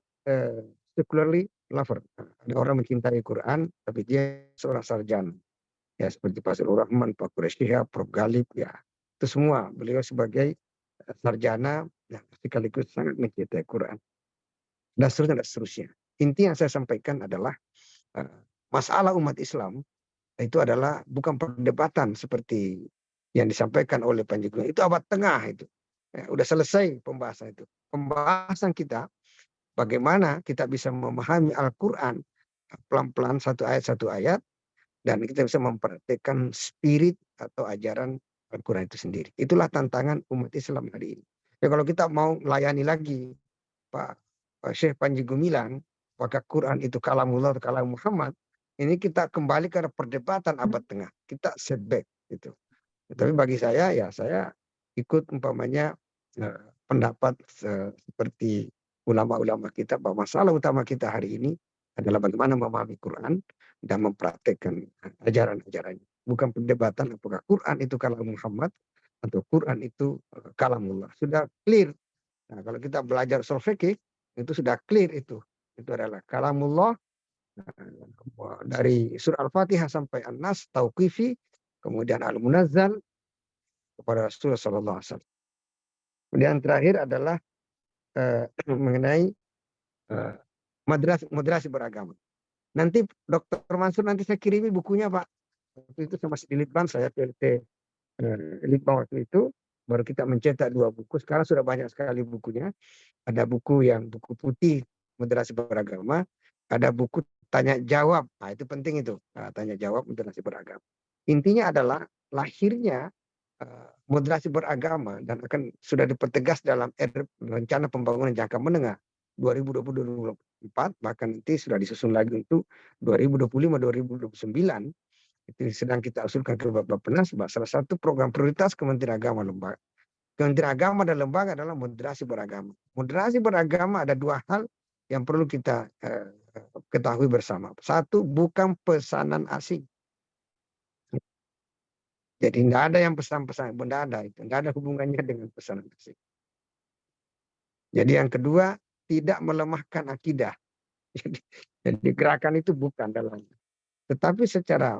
Speaker 5: secularly lover. Ada orang mencintai Quran, tapi dia seorang sarjana. Ya, seperti Fazlur Rahman, Pak Quraisyihab, Prof. Galib, ya. Itu semua beliau sebagai sarjana yang sekaligus sangat mencintai Quran. Dan seterusnya. Inti yang saya sampaikan adalah masalah umat Islam itu adalah bukan perdebatan seperti yang disampaikan oleh Panji Gumilang. Itu abad tengah itu. Ya, udah selesai pembahasan itu. Pembahasan kita bagaimana kita bisa memahami Al-Quran pelan-pelan satu ayat dan kita bisa mempraktikkan spirit atau ajaran Al-Quran itu sendiri. Itulah tantangan umat Islam hari ini. Ya, kalau kita mau melayani lagi Pak Syekh Panji Gumilang, apakah Quran itu kalamullah atau kalam Muhammad, ini kita kembali ke perdebatan abad tengah. Kita setback gitu. Tapi bagi saya ya saya ikut umpamanya pendapat seperti ulama-ulama kita bahwa masalah utama kita hari ini adalah bagaimana memahami Quran dan mempraktekkan ajaran-ajarannya. Bukan perdebatan apakah Quran itu kalam Muhammad atau Quran itu kalamullah. Sudah clear. Nah, kalau kita belajar ushul fikih itu sudah clear itu. Itu adalah kalamullah dari surah Al-Fatihah sampai An-Nas, Tauqifi, kemudian Al-Munazzal kepada Rasulullah sallallahu alaihi wasallam. Kemudian terakhir adalah mengenai moderasi beragama. Nanti Dr. Mansur nanti saya kirimi bukunya, Pak. Waktu itu saya masih di Litbang, saya PLT Litbang waktu itu, baru kita mencetak 2 buku. Sekarang sudah banyak sekali bukunya. Ada buku putih moderasi beragama, ada buku tanya jawab. Nah, itu penting itu, tanya jawab moderasi beragama. Intinya adalah lahirnya moderasi beragama dan sudah dipertegas dalam rencana pembangunan jangka menengah 2020-2024, bahkan nanti sudah disusun lagi untuk 2025-2029. Itu sedang kita usulkan ke Bappenas. Salah satu program prioritas Kementerian Agama dan lembaga adalah moderasi beragama. Moderasi beragama ada 2 hal yang perlu kita ketahui bersama. 1, bukan pesanan asing. Jadi tidak ada yang pesan-pesan, tidak ada hubungannya dengan pesanan asing. Jadi yang kedua, tidak melemahkan akidah. Jadi gerakan itu bukan dalamnya. Tetapi secara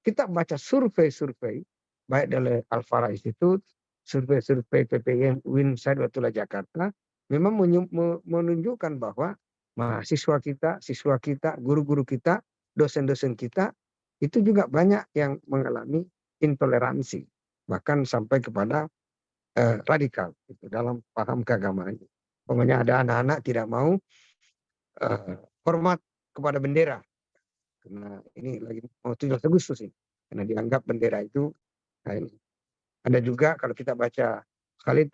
Speaker 5: kita baca survei-survei, baik dari Al-Farah Institute, survei-survei PPIN UIN Saidullah Jakarta, memang menunjukkan bahwa mahasiswa kita, siswa kita, guru-guru kita, dosen-dosen kita, itu juga banyak yang mengalami intoleransi. Bahkan sampai kepada radikal itu dalam paham keagamaan. Pokoknya ada anak-anak tidak mau hormat kepada bendera. Karena ini lagi mau 17 Agustus ini. Karena dianggap bendera itu. Nah ini. Ada juga kalau kita baca Khalid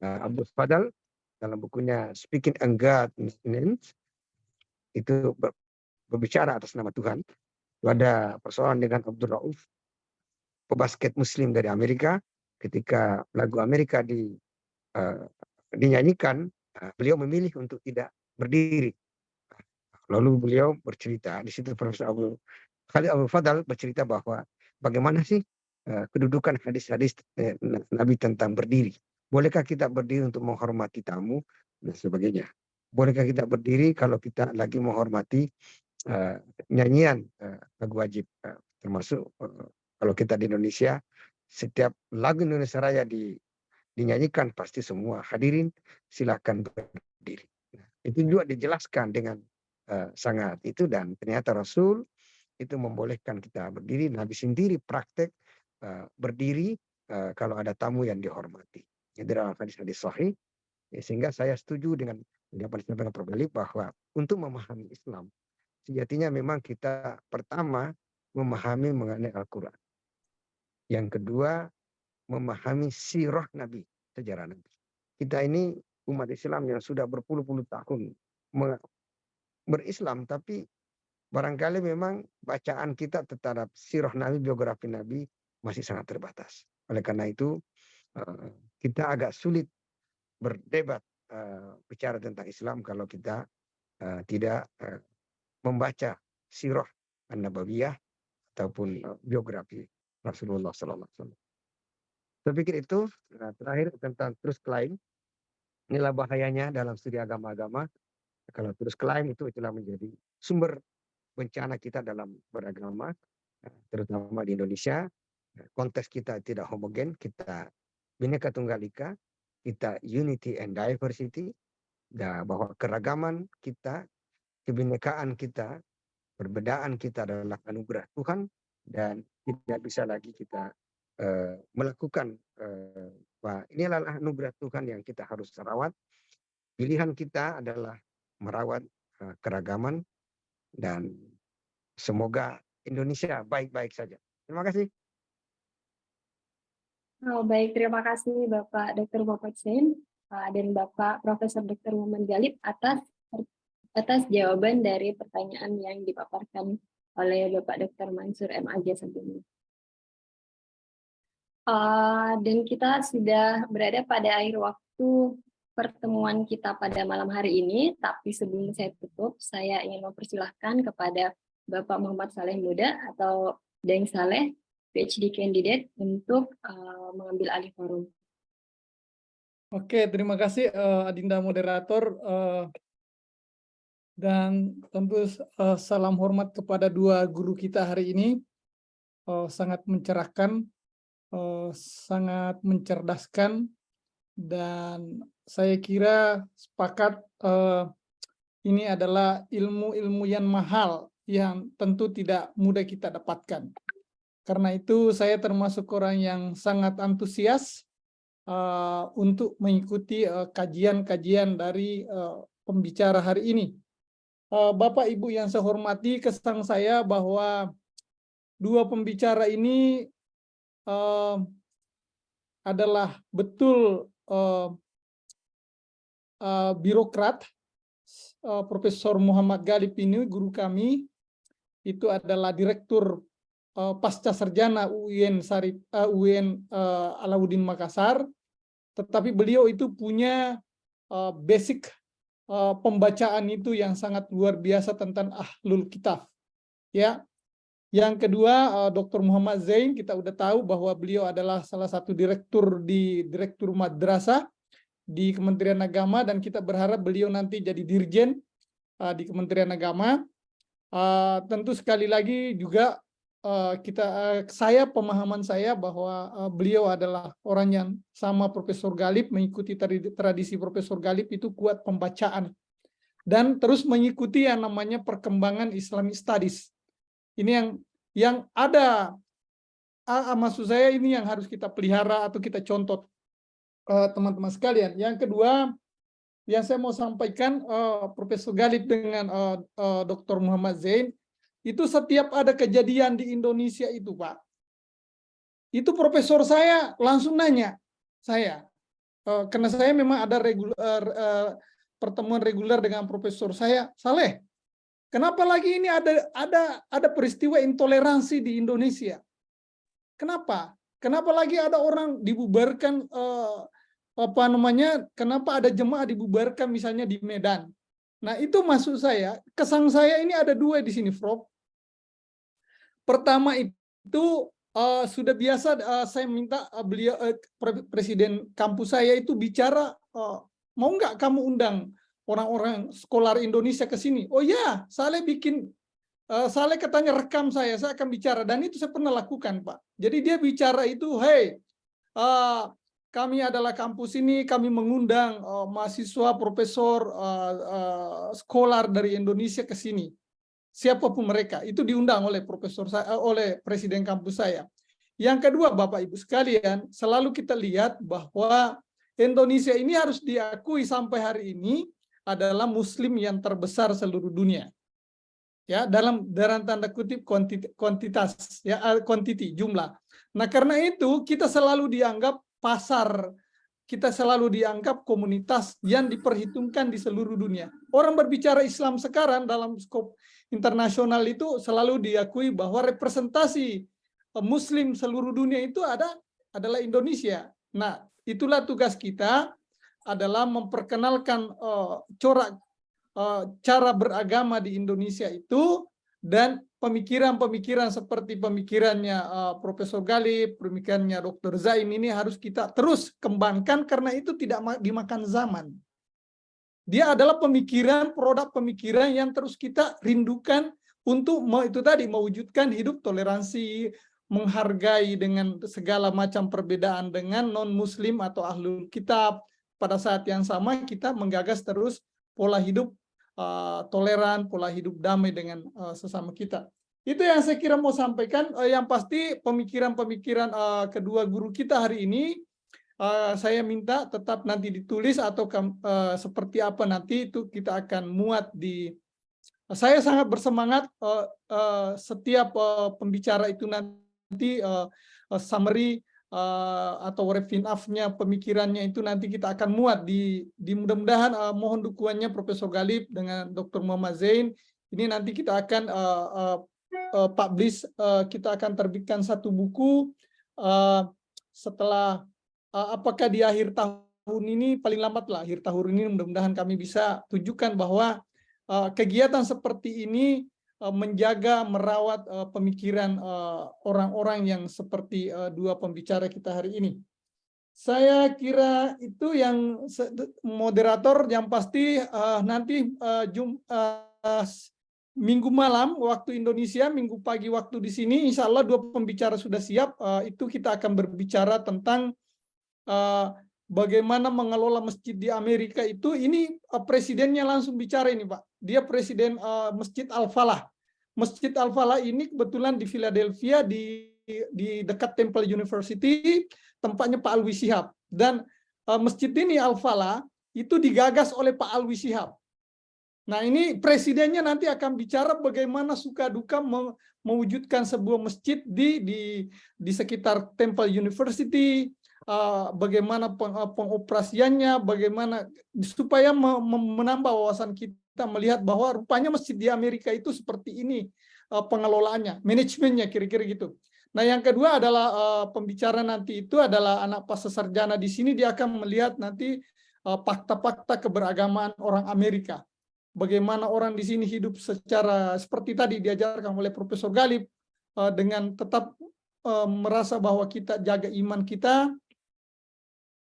Speaker 5: Abdul Fadal dalam bukunya Speaking and God Names, itu berbicara atas nama Tuhan. Itu ada persoalan dengan Abdul Rauf, pebasket Muslim dari Amerika. Ketika lagu Amerika dinyanyikan, beliau memilih untuk tidak berdiri. Lalu beliau bercerita, di situ Profesor Khalid Abdul Fadal bercerita bahwa bagaimana sih kedudukan hadis-hadis Nabi tentang berdiri. Bolehkah kita berdiri untuk menghormati tamu dan sebagainya. Bolehkah kita berdiri kalau kita lagi menghormati nyanyian lagu wajib. Termasuk kalau kita di Indonesia, setiap lagu Indonesia Raya dinyanyikan pasti semua hadirin silakan berdiri. Itu juga dijelaskan dengan sangat itu, dan ternyata Rasul itu membolehkan kita berdiri. Nabi sendiri praktek berdiri kalau ada tamu yang dihormati. Itu dalam hadis-hadis sahih. Sehingga saya setuju dengan yang disampaikan Prof. Galip bahwa untuk memahami Islam sejatinya memang kita pertama memahami mengenai Al-Quran. Yang kedua memahami sirah Nabi, sejarah Nabi. Kita ini umat Islam yang sudah berpuluh-puluh tahun berislam, tapi barangkali memang bacaan kita terhadap sirah Nabi, biografi Nabi masih sangat terbatas. Oleh karena itu kita agak sulit berdebat bicara tentang Islam kalau kita tidak membaca sirah An-Nabawiyah ataupun biografi Rasulullah SAW. Saya pikir itu. Terakhir tentang terus klaim. Inilah bahayanya dalam studi agama-agama. Kalau terus klaim itu telah menjadi sumber bencana kita dalam beragama, terutama di Indonesia. Konteks kita tidak homogen, kita Bhinneka Tunggal Ika, kita unity and diversity, bahwa keragaman kita, kebinekaan kita, perbedaan kita adalah anugerah Tuhan, dan tidak bisa lagi kita melakukan ini adalah anugerah Tuhan yang kita harus rawat. Pilihan kita adalah merawat keragaman, dan semoga Indonesia baik-baik saja. Terima kasih.
Speaker 1: Oh, baik, terima kasih Bapak Dr. Muhammad Zain dan Bapak Profesor Dr. Muhammad Galip atas jawaban dari pertanyaan yang dipaparkan oleh Bapak Dr. Mansur M. sebelumnya. Dan kita sudah berada pada akhir waktu pertemuan kita pada malam hari ini, tapi sebelum saya tutup, saya ingin mempersilahkan kepada Bapak Muhammad Saleh Muda atau Daeng Saleh, PhD candidate, untuk mengambil alih forum.
Speaker 3: Oke, terima kasih Adinda moderator, dan tentu salam hormat kepada dua guru kita hari ini. Sangat mencerahkan, sangat mencerdaskan, dan saya kira sepakat ini adalah ilmu-ilmu yang mahal yang tentu tidak mudah kita dapatkan. Karena itu saya termasuk orang yang sangat antusias untuk mengikuti kajian-kajian dari pembicara hari ini. Bapak Ibu yang saya hormati, kesan saya bahwa dua pembicara ini adalah betul birokrat. Profesor Muhammad Galib ini guru kami, itu adalah direktur pasca sarjana UIN Alauddin Makassar, tetapi beliau itu punya basic pembacaan itu yang sangat luar biasa tentang ahlul kitab. Ya, yang kedua Dr. Muhammad Zain, kita udah tahu bahwa beliau adalah salah satu direktur madrasah di Kementerian Agama, dan kita berharap beliau nanti jadi dirjen di Kementerian Agama. Tentu sekali lagi juga pemahaman saya bahwa beliau adalah orang yang sama Profesor Galib, mengikuti tradisi Profesor Galib itu kuat pembacaan dan terus mengikuti yang namanya perkembangan Islamic Studies. Ini yang ada, maksud saya ini yang harus kita pelihara atau kita contoh teman-teman sekalian. Yang kedua yang saya mau sampaikan, Profesor Galib dengan Dr. Muhammad Zain, itu setiap ada kejadian di Indonesia itu, Pak, itu profesor saya langsung nanya saya, karena saya memang ada pertemuan reguler dengan profesor saya, Saleh, kenapa lagi ini ada peristiwa intoleransi di Indonesia? Kenapa? Kenapa lagi ada orang dibubarkan, kenapa ada jemaah dibubarkan misalnya di Medan? Nah, itu maksud saya, kesan saya ini ada dua di sini, Prof. Pertama itu sudah biasa saya minta beliau presiden kampus saya itu bicara, mau nggak kamu undang orang-orang sekolah Indonesia ke sini? Oh ya, Saleh Saleh katanya rekam saya akan bicara, dan itu saya pernah lakukan, Pak. Jadi dia bicara itu, hey, kami adalah kampus ini, kami mengundang mahasiswa, profesor, sekolah dari Indonesia ke sini. Siapapun mereka, itu diundang oleh oleh presiden kampus saya. Yang kedua, Bapak Ibu sekalian, selalu kita lihat bahwa Indonesia ini harus diakui sampai hari ini adalah Muslim yang terbesar seluruh dunia. Ya, dalam tanda kutip kuantitas, ya, quantity, jumlah. Nah, karena itu kita selalu dianggap pasar, kita selalu dianggap komunitas yang diperhitungkan di seluruh dunia. Orang berbicara Islam sekarang dalam skop internasional itu selalu diakui bahwa representasi Muslim seluruh dunia itu adalah Indonesia. Nah, itulah tugas kita, adalah memperkenalkan cara beragama di Indonesia itu, dan pemikiran-pemikiran seperti pemikirannya Profesor Galib, pemikirannya Dr. Zain ini harus kita terus kembangkan, karena itu tidak dimakan zaman. Dia adalah produk pemikiran yang terus kita rindukan untuk mewujudkan hidup toleransi, menghargai dengan segala macam perbedaan dengan non-muslim atau ahlul kitab. Pada saat yang sama kita menggagas terus pola hidup toleran, pola hidup damai dengan sesama kita. Itu yang saya kira mau sampaikan. Yang pasti pemikiran-pemikiran kedua guru kita hari ini, saya minta tetap nanti ditulis atau seperti apa nanti itu kita akan muat di. Saya sangat bersemangat setiap pembicara itu nanti summary atau wrapping up-nya pemikirannya itu nanti kita akan muat di mudah-mudahan mohon dukungannya Profesor Galib dengan Dr. Muhammad Zain. Ini nanti kita akan publish, kita akan terbitkan satu buku setelah apakah di akhir tahun ini, paling lambat lah akhir tahun ini, mudah-mudahan kami bisa tunjukkan bahwa kegiatan seperti ini menjaga, merawat pemikiran orang-orang yang seperti dua pembicara kita hari ini. Saya kira itu yang moderator, yang pasti nanti Minggu malam waktu Indonesia, Minggu pagi waktu di sini, insya Allah dua pembicara sudah siap. Itu kita akan berbicara tentang bagaimana mengelola masjid di Amerika itu. Ini presidennya langsung bicara ini, Pak. Dia presiden Masjid Al-Falah. Masjid Al-Falah ini kebetulan di Philadelphia, di dekat Temple University, tempatnya Pak Alwi Shihab. Dan masjid ini Al-Falah itu digagas oleh Pak Alwi Shihab. Nah, ini presidennya nanti akan bicara bagaimana suka duka mewujudkan sebuah masjid di sekitar Temple University, bagaimana pengoperasiannya, bagaimana supaya menambah wawasan kita melihat bahwa rupanya masjid di Amerika itu seperti ini pengelolaannya, manajemennya, kira-kira gitu. Nah, yang kedua adalah pembicara nanti itu adalah anak pasca sarjana di sini. Dia akan melihat nanti fakta-fakta keberagamaan orang Amerika. Bagaimana orang di sini hidup secara seperti tadi diajarkan oleh Profesor Galip, dengan tetap merasa bahwa kita jaga iman kita,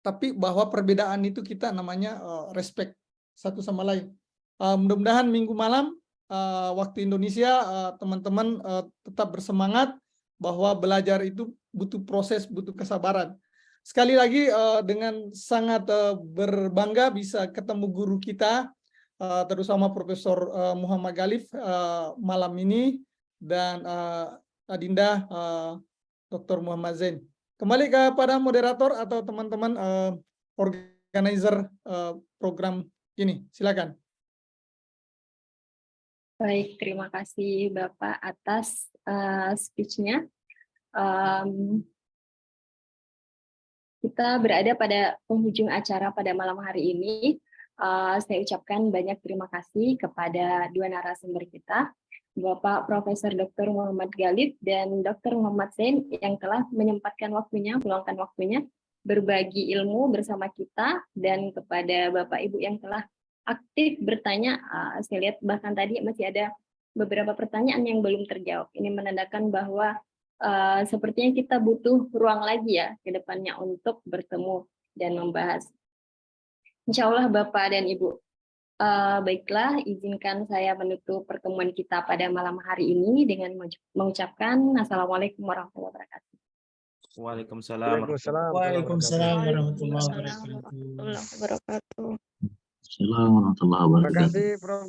Speaker 3: tapi bahwa perbedaan itu kita namanya respect satu sama lain. Mudah-mudahan minggu malam waktu Indonesia teman-teman tetap bersemangat, bahwa belajar itu butuh proses, butuh kesabaran. Sekali lagi dengan sangat berbangga bisa ketemu guru kita, terutama Profesor Muhammad Galip malam ini, dan Adinda Dr. Muhammad Zain. Kembali kepada moderator atau teman-teman organizer program ini, silakan.
Speaker 1: Baik, terima kasih Bapak atas speech-nya. Kita berada pada penghujung acara pada malam hari ini. Saya ucapkan banyak terima kasih kepada dua narasumber kita, Bapak Profesor Dr. Muhammad Galip dan Dr. Muhammad Zain, yang telah menyempatkan waktunya, meluangkan waktunya berbagi ilmu bersama kita, dan kepada Bapak Ibu yang telah aktif bertanya. Saya lihat bahkan tadi masih ada beberapa pertanyaan yang belum terjawab. Ini menandakan bahwa sepertinya kita butuh ruang lagi ya ke depannya untuk bertemu dan membahas. Insya Allah Bapak dan Ibu. Baiklah, izinkan saya menutup pertemuan kita pada malam hari ini dengan mengucapkan Assalamualaikum warahmatullahi wabarakatuh.
Speaker 5: Waalaikumsalam
Speaker 4: Waalaikumsalam warahmatullahi wabarakatuh.
Speaker 5: Terima kasih, Prof.